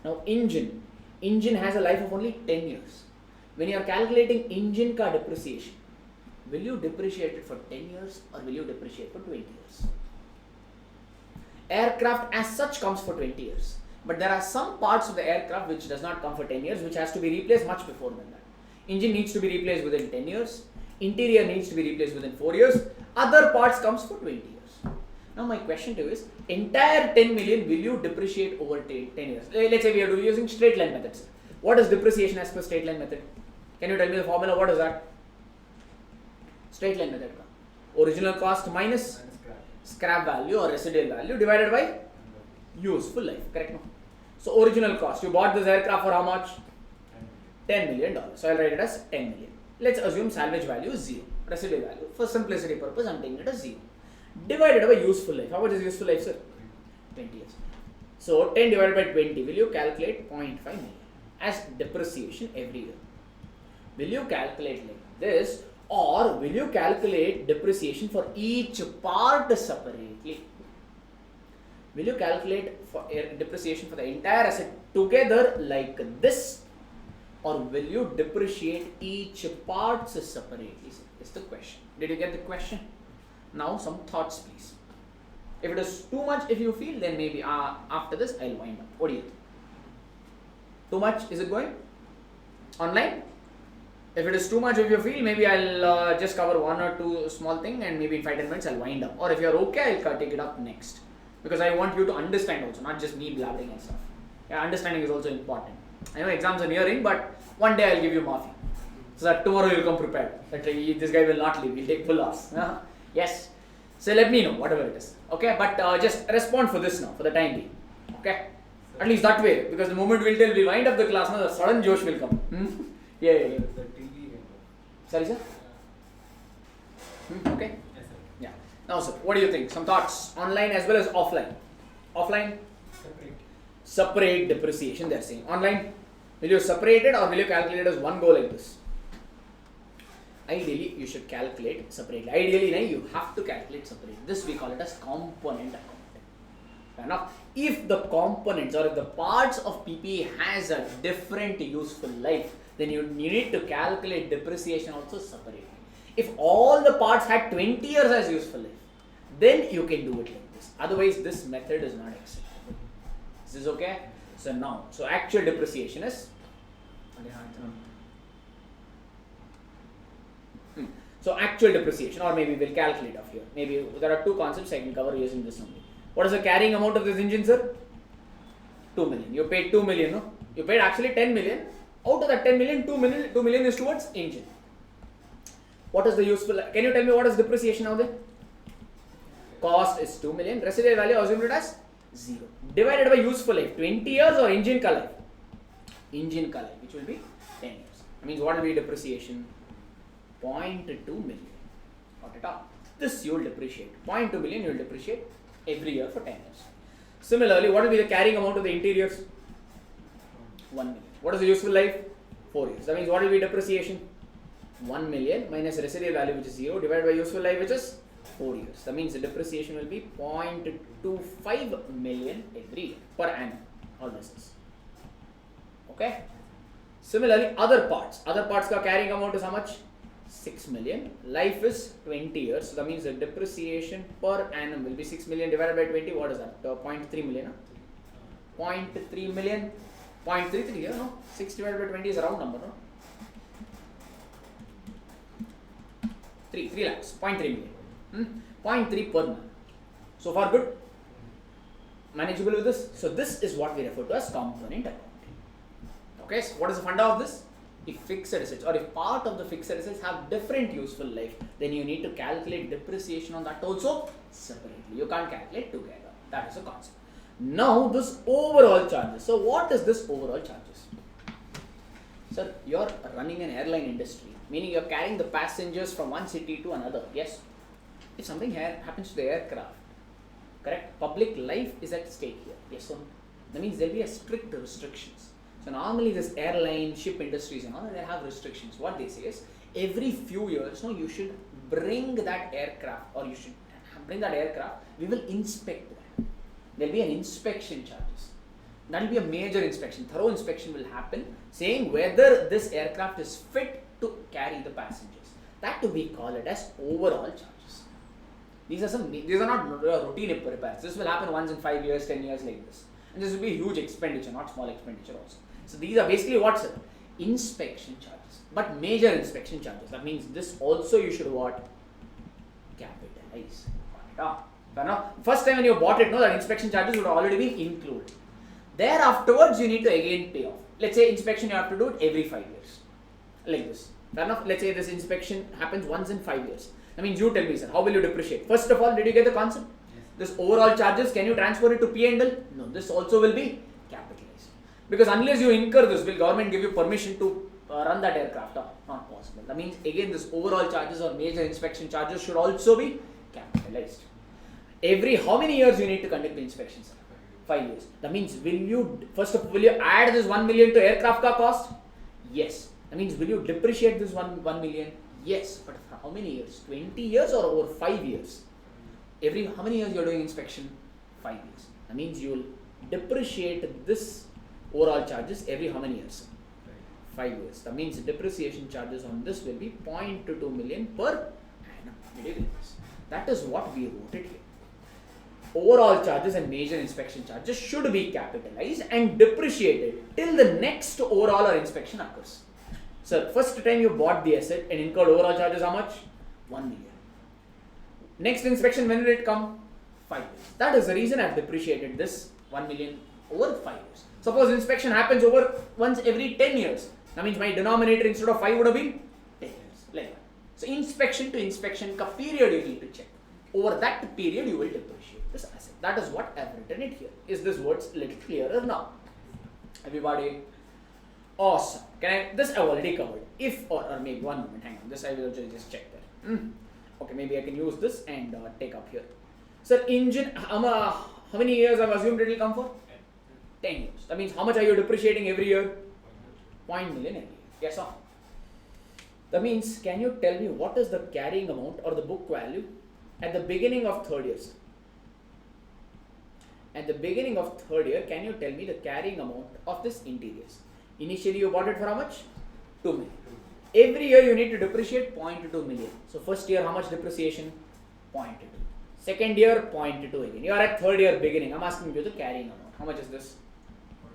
Now, engine has a life of only 10 years. When you are calculating engine car depreciation, will you depreciate it for 10 years or will you depreciate for 20 years? Aircraft as such comes for 20 years. But there are some parts of the aircraft which does not come for 10 years, which has to be replaced much before than that. Engine needs to be replaced within 10 years. Interior needs to be replaced within 4 years. Other parts comes for 20 years. Now my question to you is, entire 10 million will you depreciate over 10 years? Let's say we are using straight line methods. What is depreciation as per straight line method? Can you tell me the formula? What is that? Straight line method. Original cost minus scrap value or residual value divided by useful life. Correct? No? So original cost, you bought this aircraft for how much? $10 million. So I'll write it as 10 million. Let's assume salvage value is 0. Residual value, for simplicity purpose, I'm taking it as 0. Divided by useful life. How much is useful life, sir? 20 years. So 10 divided by 20, will you calculate 0.5 million as depreciation every year? Will you calculate like this, or will you calculate depreciation for each part separately? Will you calculate for depreciation for the entire asset together like this, or will you depreciate each part separately? Is the question. Did you get the question? Now some thoughts, please. If it is too much, if you feel, then maybe after this I'll wind up. What do you think? Too much? Is it going online? If it is too much, if you feel, maybe I'll just cover one or two small thing, and maybe in 5-10 minutes I'll wind up. Or if you're okay, I'll take it up next, because I want you to understand also, not just me blabbering and stuff. Yeah, understanding is also important. I know exams are nearing, but one day I'll give you Mafi, so that tomorrow you'll come prepared. That this guy will not leave, he'll take full loss. Yes. So let me know, whatever it is. Okay, but just respond for this now, for the time being. Okay? At least that way, because the moment we'll tell, we wind up the class, now the sudden Josh will come. Yeah. The TV went off. Sorry, sir? Okay? Yes, sir. Yeah. Now, sir, what do you think? Some thoughts, online as well as offline. Offline, Separate. separate depreciation, they're saying. Online, will you separate it, or will you calculate it as one go like this? Ideally, you should calculate separately. Ideally, you have to calculate separately. This we call it as component accounting. Fair enough? If the components or if the parts of PPE has a different useful life, then you need to calculate depreciation also separately. If all the parts had 20 years as useful life, then you can do it like this. Otherwise, this method is not acceptable. Is this okay? So now, actual depreciation is. So actual depreciation, or maybe we'll calculate off here. Maybe there are two concepts I can cover using this only. What is the carrying amount of this engine, sir? 2 million. You paid 2 million, no? You paid actually 10 million. Out of that 10 million, 2 million is towards engine. What is the useful? Can you tell me what is depreciation now there? Cost is 2 million. Residual value assumed it as 0. Divided by useful life, 20 years or engine car life? Engine car life, which will be 10 years. That means what will be depreciation? 0.2 million. Got it up. This you will depreciate. 0.2 million you will depreciate every year for 10 years. Similarly, what will be the carrying amount of the interiors? 1 million. What is the useful life? 4 years. That means what will be depreciation? 1 million minus residual value, which is 0, divided by useful life, which is 4 years. That means the depreciation will be 0.25 million every year per annum. All this is. Okay. Similarly, other parts ka carrying amount is how much? 6 million. Life is 20 years. So that means the depreciation per annum will be 6 million divided by 20. What is that? 0.3 million. 0.3 million. 0.33, yeah, no? 6 divided by 20 is a round number, no? 3 lakhs. 0.3 million. 0.3 per month. So far good? Manageable with this? So this is what we refer to as component accounting. Okay, so what is the funda of this? If fixed assets or if part of the fixed assets have different useful life, then you need to calculate depreciation on that also separately. You can't calculate together. That is a concept. Now this overall charges. So what is this overall charges? Sir, you're running an airline industry, meaning you're carrying the passengers from one city to another. Yes. If something happens to the aircraft, correct? Public life is at stake here. Yes or no? That means there'll be a strict restrictions. So normally this airline, ship industries and all, they have restrictions. What they say is, every few years, no, you should bring that aircraft, or you should bring that aircraft, we will inspect that. There'll be an inspection charges. That will be a major inspection. Thorough inspection will happen, saying whether this aircraft is fit to carry the passengers. That we call it as overall charges. These are not routine repairs. This will happen once in 5 years, 10 years like this. And this will be a huge expenditure, not small expenditure also. So these are basically what, sir? Inspection charges. But major inspection charges. That means this also you should what? Capitalize. First time when you bought it, no, that inspection charges would have already been included. There afterwards you need to again pay off. Let's say inspection you have to do it every 5 years. Like this. Fair enough? Let's say this inspection happens once in 5 years. That means you tell me, sir, how will you depreciate? First of all, did you get the concept? Yes. This overall charges, can you transfer it to P&L? No, this also will be capitalized. Because unless you incur this, will government give you permission to run that aircraft? Not possible. That means again this overall charges or major inspection charges should also be capitalized. Every how many years you need to conduct the inspections? 5 years. That means will you add this 1 million to aircraft car cost? Yes. That means will you depreciate this 1 million? Yes. But for how many years? 20 years or over 5 years? How many years you are doing inspection? 5 years. That means you will depreciate this overall charges every how many years? 5 years. That means depreciation charges on this will be 0.22 million per annum. That is what we wrote it here. Overall charges and major inspection charges should be capitalized and depreciated till the next overall or inspection occurs. Sir, first time you bought the asset and incurred overall charges how much? 1 million. Next inspection, when will it come? 5 years. That is the reason I have depreciated this 1 million over 5 years. Suppose inspection happens over once every 10 years. That means my denominator instead of 5 would have been 10 years. Like that. So inspection to inspection period you need to check. Over that period you will depreciate this asset. That is what I have written it here. Is this words a little clearer now? Everybody? Awesome. This I have already covered. If or maybe 1 moment, hang on. This I will just check there. Okay, maybe I can use this and take up here. Sir, engine, how many years I have assumed it will come for? 10 years. That means how much are you depreciating every year? 0.1 million every year. Yes, sir. That means, can you tell me what is the carrying amount or the book value at the beginning of third year, sir? At the beginning of third year, can you tell me the carrying amount of this interiors? Initially, you bought it for how much? 2 million. Every year, you need to depreciate 0.2 million. So, first year, how much depreciation? 0.2. Second year, 0.2 again. You are at third year beginning. I'm asking you the carrying amount. How much is this?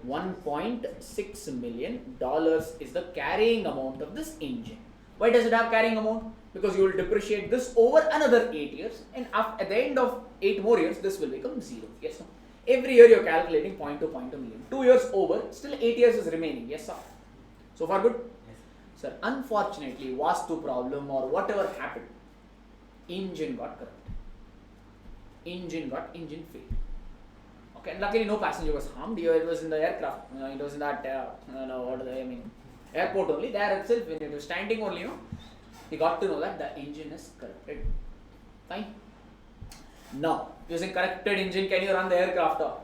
$1.6 million is the carrying amount of this engine. Why does it have carrying amount? Because you will depreciate this over another 8 years, and at the end of 8 more years, this will become 0. Yes, sir. Every year you are calculating 0.2 million. 2 years over, still 8 years is remaining. Yes, sir. So far good? Yes, sir. Unfortunately, Vastu problem or whatever happened, engine got corrupted. Engine failed. Okay, and luckily no passenger was harmed. It was in the aircraft. It was in that airport only. There itself, when it was standing only, he got to know that the engine is corrupted. Fine. Now, using corrupted engine, can you run the aircraft? No,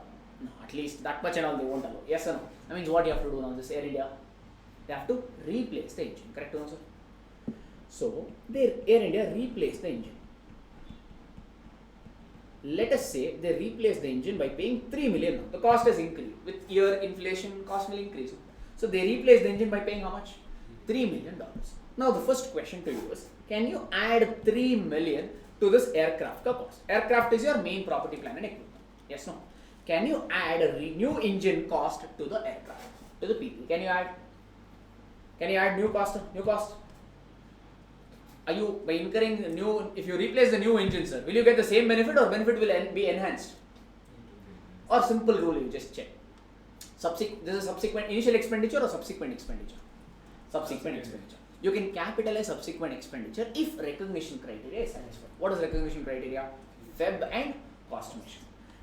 at least that much and all they won't allow. Yes or no? That means what you have to do now, this Air India? They have to replace the engine. Correct or no, sir? So, Air India replaced the engine. Let us say they replace the engine by paying 3 million now. The cost has increased. With year inflation, cost will increase. So they replace the engine by paying how much? $3 million. Now the first question to you is, can you add 3 million to this aircraft cost? Aircraft is your main property, plant and equipment. Yes, no? Can you add a new engine cost to the aircraft, to the people? Can you add new cost? Are you, by incurring the new, if you replace the new engine, sir, will you get the same benefit or benefit will be enhanced? Or simple rule, you just check. This is subsequent initial expenditure or subsequent expenditure? Subsequent expenditure. You can capitalize subsequent expenditure if recognition criteria is satisfied. What is recognition criteria? FEB and cost measure.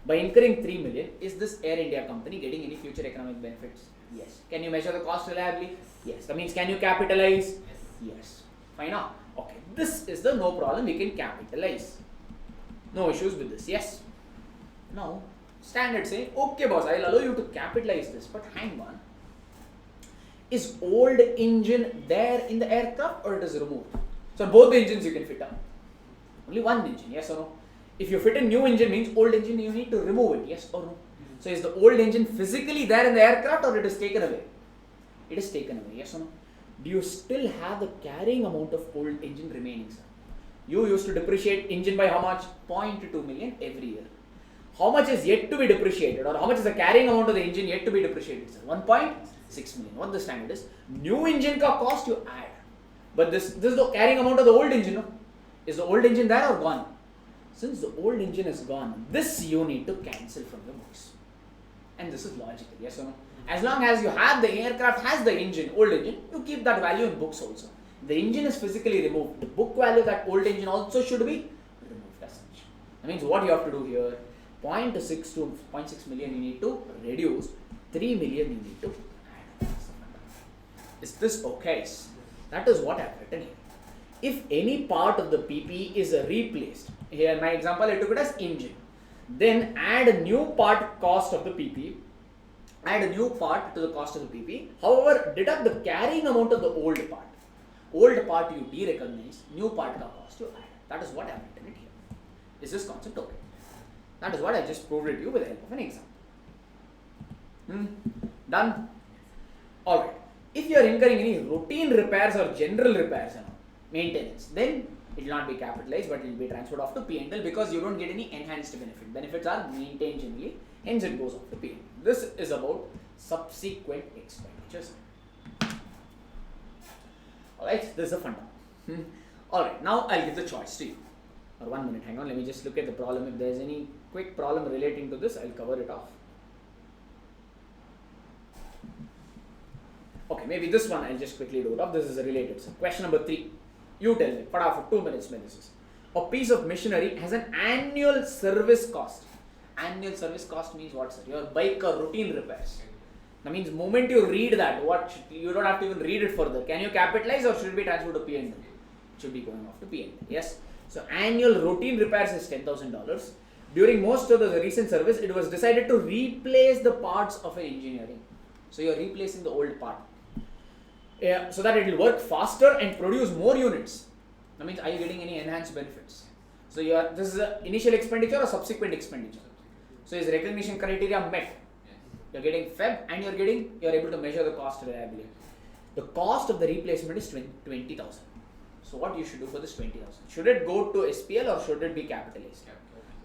By incurring 3 million, is this Air India company getting any future economic benefits? Yes. Can you measure the cost reliably? Yes. That means can you capitalize? Yes. Fine now. Okay. This is the no problem, we can capitalize. No issues with this. Yes. Now, standard say, okay boss, I'll allow you to capitalize this, but hang on. Is old engine there in the aircraft or it is removed? So both the engines you can fit on. Only one engine, yes or no? If you fit a new engine, means old engine you need to remove it, yes or no? So is the old engine physically there in the aircraft or it is taken away? It is taken away, yes or no? Do you still have the carrying amount of old engine remaining, sir? You used to depreciate engine by how much? 0.2 million every year. How much is yet to be depreciated, or how much is the carrying amount of the engine yet to be depreciated, sir? 1.6 million. What the standard is? New engine ka cost you add. But this is the carrying amount of the old engine, no? Is the old engine there or gone? Since the old engine is gone, this you need to cancel from the books. And this is logical, yes or no? As long as you have the aircraft has the engine, old engine, you keep that value in books also. The engine is physically removed. The book value of that old engine also should be removed as such. That means what you have to do here, 0.6 to 0.6 million you need to reduce 3 million you need to add. Is this okay? That is what I have written here. If any part of the PPE is replaced, here in my example I took it as engine, then add a new part cost of the PPE, add a new part to the cost of the PPE. However, deduct the carrying amount of the old part. Old part you de-recognize, new part ka cost you add. That is what I have written it here. Is this concept okay? That is what I just proved it to you with the help of an example. Done? Alright. If you are incurring any routine repairs or general repairs and maintenance, then it will not be capitalized but it will be transferred off to P&L because you don't get any enhanced benefit. Benefits are maintained generally, hence it goes off to P&L. This is about subsequent expenditures. Alright, this is a fun one. Alright, now I'll give the choice to you. Or 1 minute, hang on, let me just look at the problem. If there is any quick problem relating to this, I'll cover it off. Okay, maybe this one I'll just quickly do it off. This is a related. So question number 3. You tell me, for 2 minutes, this is. A piece of machinery has an annual service cost. Annual service cost means what, sir? Your bike or routine repairs. That means moment you read that, you don't have to even read it further. Can you capitalize or should it be transferred to P&L? It should be going off to P&L. Yes. So annual routine repairs is $10,000. During most of the recent service, it was decided to replace the parts of an engineering. So you are replacing the old part. So that it will work faster and produce more units. That means, are you getting any enhanced benefits? So this is an initial expenditure or subsequent expenditure. So is recognition criteria met? You're getting FEB and you're able to measure the cost reliably. The cost of the replacement is 20,000. So what you should do for this 20,000? Should it go to SPL or should it be capitalized?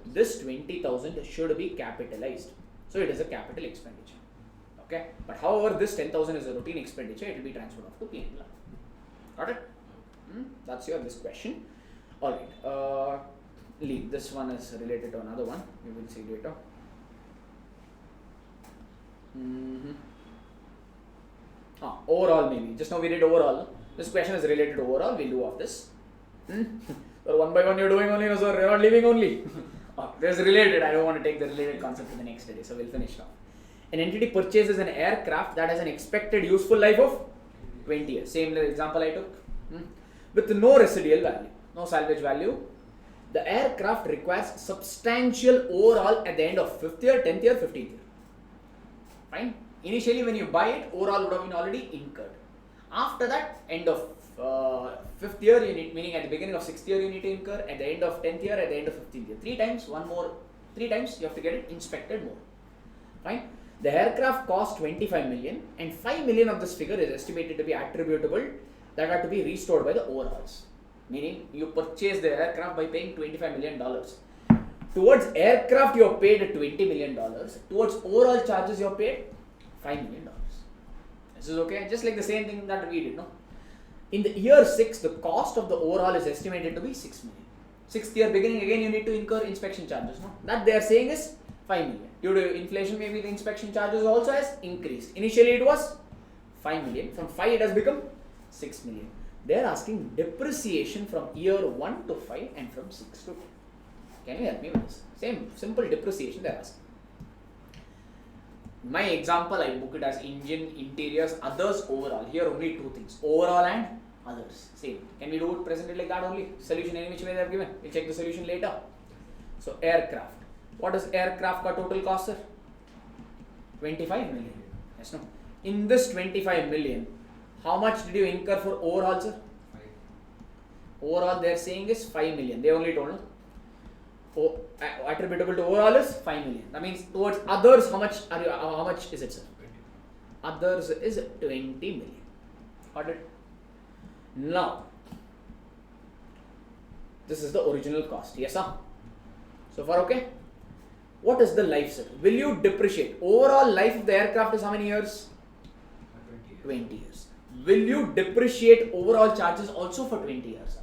This 20,000 should be capitalized. So it is a capital expenditure. Okay. But however, this 10,000 is a routine expenditure. It will be transferred off to P&L. Got it? That's this question. All right. Leave. This one is related to another one. We will see later. Overall maybe. Just now we did overall. This question is related to overall. We'll do of this. So one by one you're doing only, no sir. You're not leaving only. There's related. I don't want to take the related concept to the next day. So we'll finish now. An entity purchases an aircraft that has an expected useful life of 20 years. Same example I took. With no residual value, no salvage value. The aircraft requires substantial overhaul at the end of 5th year, 10th year, 15th year. Fine. Initially when you buy it, overhaul would have been already incurred. After that, end of 5th year, you need, meaning at the beginning of 6th year you need to incur, at the end of 10th year, at the end of 15th year. 3 times you have to get it inspected more. Fine. The aircraft cost 25 million and 5 million of this figure is estimated to be attributable that are to be restored by the overhauls. Meaning you purchase the aircraft by paying $25 million. Towards aircraft you have paid $20 million. Towards overall charges you have paid $5 million. This is okay. Just like the same thing that we did. No? In the year 6, the cost of the overhaul is estimated to be 6 million. 6th year beginning again you need to incur inspection charges. No? That they are saying is 5 million. Due to inflation, maybe the inspection charges also has increased. Initially it was 5 million. From 5 it has become 6 million. They are asking depreciation from year 1 to 5 and from 6 to 10. Can you help me with this? Same simple depreciation they are asking. My example, I book it as engine, interiors, others, overall. Here only 2 things. Overall and others. Same. Can we do it presented like that only? Solution any which way they have given. We'll check the solution later. So aircraft. What does aircraft ka total cost, sir? 25 million. Yes, no. In this 25 million, how much did you incur for overall, sir? 5. Overall, they are saying is 5 million. They only told. Attributable to overall is 5 million. That means towards others, how much is it, sir? 20. Others is 20 million. Got it? Now, this is the original cost. Yes, sir? So far, okay? What is the life, sir? Will you depreciate? Overall life of the aircraft is how many years? 20 years. Will you depreciate overall charges also for 20 years?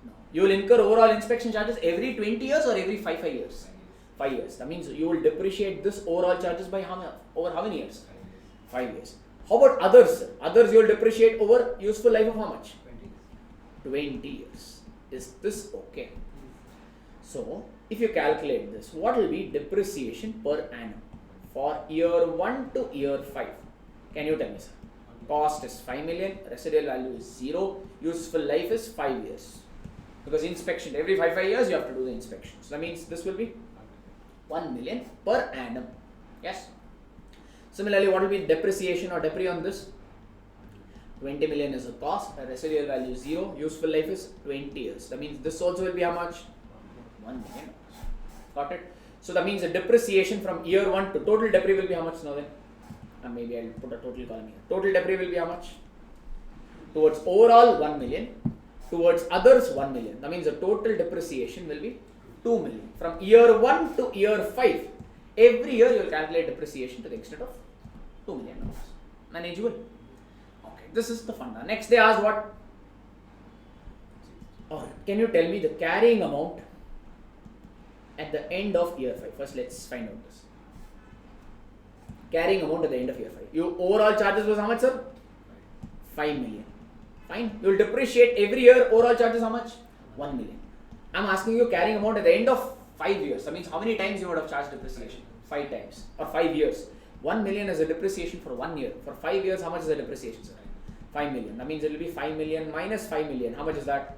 No. You will incur overall inspection charges every 20 years or every 5 years? 5 years. That means you will depreciate this overall charges by over how many years? 5 years. How about others, sir? Others you will depreciate over useful life of how much? 20 years. Is this okay? So, if you calculate this, what will be depreciation per annum? for year 1 to year 5. Can you tell me, sir? Cost is 5 million, residual value is 0, useful life is 5 years. Because inspection, every 5 years you have to do the inspection. So that means this will be 1 million per annum. Yes. Similarly, what will be depreciation or depre on this? 20 million is a cost, a residual value is 0, useful life is 20 years. That means this also will be how much? 1 million. Got it? So that means the depreciation from year 1 to total depre will be how much now then? And maybe I'll put a total column here. Total depre will be how much? Towards overall 1 million, towards others 1 million. That means the total depreciation will be 2 million. From year 1 to year 5, every year you will calculate depreciation to the extent of 2 million. Manageable. Okay, this is the funda. Next they asked what? Or can you tell me the carrying amount at the end of year 5? First let's find out this. Carrying amount at the end of year 5. Your overall charges was how much, sir? 5 million. Fine. You will depreciate every year. Overall charges how much? 1 million. I am asking you carrying amount at the end of 5 years. That means how many times you would have charged depreciation? 5 times or 5 years. 1 million is a depreciation for 1 year. For 5 years, how much is the depreciation, sir? 5 million. That means it will be 5 million minus 5 million. How much is that?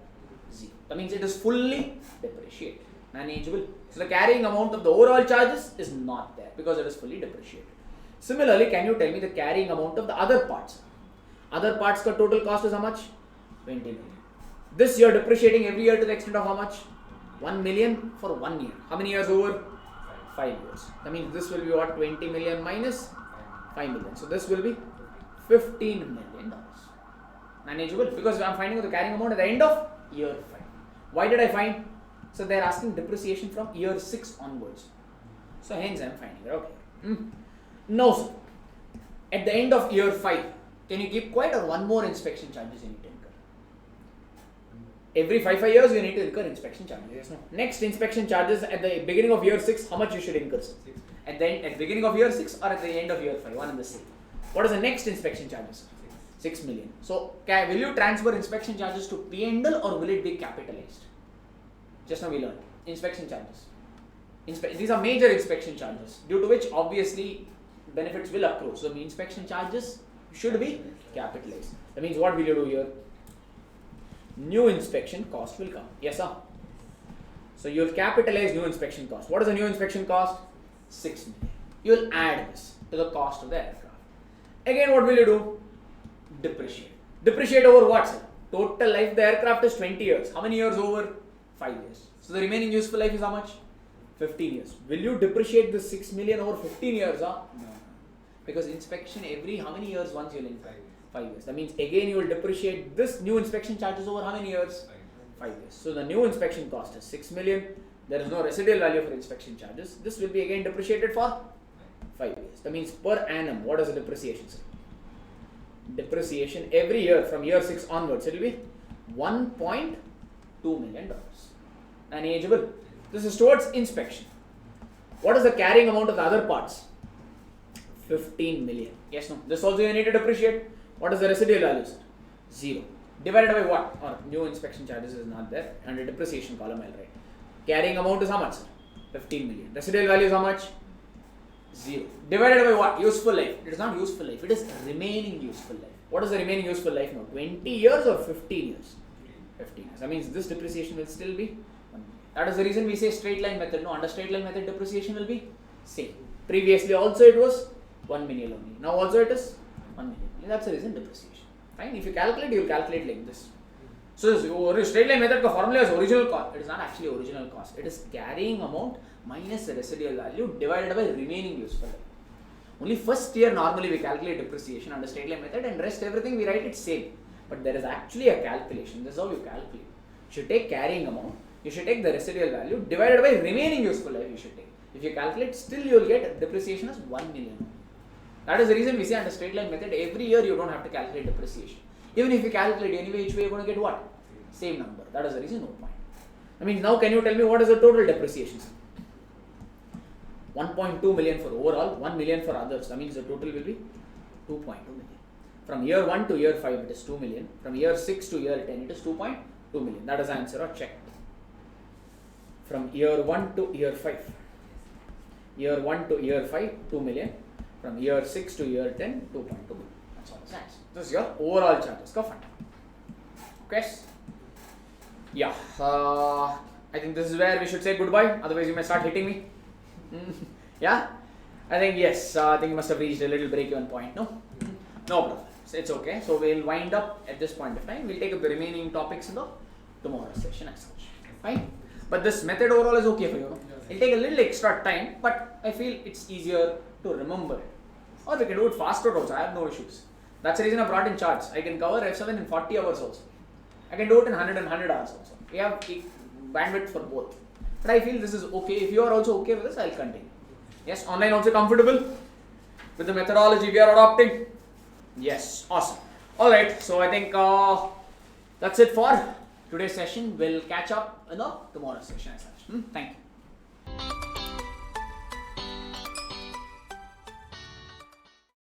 0. That means it is fully depreciated. Manageable. So the carrying amount of the overall charges is not there because it is fully depreciated. Similarly, can you tell me the carrying amount of the other parts? Other parts ka total cost is how much? 20 million. This you are depreciating every year to the extent of how much? 1 million for 1 year. How many years over? 5 years. That means this will be what? 20 million minus 5 million. So this will be $15 million. Manageable because I am finding the carrying amount at the end of year 5. Why did I find? So they are asking depreciation from year 6 onwards. So hence I am finding it. Okay. Now, sir, at the end of year 5, can you keep quiet or one more inspection charges you need to incur? Every 5 years you need to incur inspection charges. Yes, no. Next inspection charges at the beginning of year 6, how much you should incur? At the beginning of year 6 or at the end of year 5, one and the same. What is the next inspection charges? 6 million. So, will you transfer inspection charges to P&L or will it be capitalized? Just now we learned inspection charges. These are major inspection charges, due to which obviously benefits will accrue. So the inspection charges should be capitalized. That means what will you do here? New inspection cost will come. Yes, sir. So you will capitalize new inspection cost. What is the new inspection cost? 6 million. You will add this to the cost of the aircraft. Again, what will you do? Depreciate. Depreciate over what, sir? Total life of the aircraft is 20 years. How many years over? 5 years. So the remaining useful life is how much? 15 years. Will you depreciate this 6 million over 15 years? Huh? No. Because inspection every how many years once you will incur? 5 years. That means again you will depreciate this new inspection charges over how many years? 5 years. So the new inspection cost is 6 million. There is no residual value for inspection charges. This will be again depreciated for 5 years. That means per annum, what is the depreciation? Depreciation every year from year 6 onwards, it will be $1.2 million. Manageable. This is towards inspection. What is the carrying amount of the other parts? 15 million. Yes, no. This also you need to depreciate. What is the residual value? 0. Divided by what? Or new inspection charges is not there. And the depreciation column I'll write. Carrying amount is how much? 15 million. Residual value is how much? 0. Divided by what? Useful life. It is not useful life. It is remaining useful life. What is the remaining useful life now? 20 years or 15 years? 15 years. That means this depreciation will still be 1 million. That is the reason we say straight line method. No, under straight line method depreciation will be same. Previously also it was 1 million only. Now also it is 1 million. That's the reason depreciation. Fine. If you calculate, you will calculate like this. So this straight line method formula is original cost. It is not actually original cost. It is carrying amount minus the residual value divided by remaining useful life. Only first year normally we calculate depreciation under straight line method and rest everything we write it same. But there is actually a calculation. This is how you calculate. You should take carrying amount. You should take the residual value divided by remaining useful life you should take. If you calculate, still you will get depreciation as 1 million. That is the reason we say under straight line method, every year you don't have to calculate depreciation. Even if you calculate anyway, each way you are going to get what? Same number. That is the reason, no point. I mean, now can you tell me what is the total depreciation? 1.2 million for overall, 1 million for others. That means the total will be 2.2 million. From year 1 to year 5 it is 2 million. From year 6 to year 10 it is 2.2 million. That is the answer or check. From year 1 to year 5. Year 1 to year 5, 2 million. From year 6 to year 10, 2.2 million. That's all it stands. This is your overall chart. Iska fund. Okay. Yeah. I think this is where we should say goodbye. Otherwise, you may start hitting me. Yeah. I think yes. I think you must have reached a little break-even point. No. No problem. So it's okay. So we'll wind up at this point of time. We'll take up the remaining topics in the tomorrow's session as such. Fine. But this method overall is okay for you. No? It'll take a little extra time, but I feel it's easier to remember it. Or we can do it faster also. I have no issues. That's the reason I brought in charts. I can cover F7 in 40 hours also. I can do it in 100 hours also. We have bandwidth for both. But I feel this is okay. If you are also okay with this, I'll continue. Yes, online also comfortable with the methodology we are adopting. Yes, awesome. Alright, so I think that's it for today's session. We'll catch up in the tomorrow's session as such. Thank you.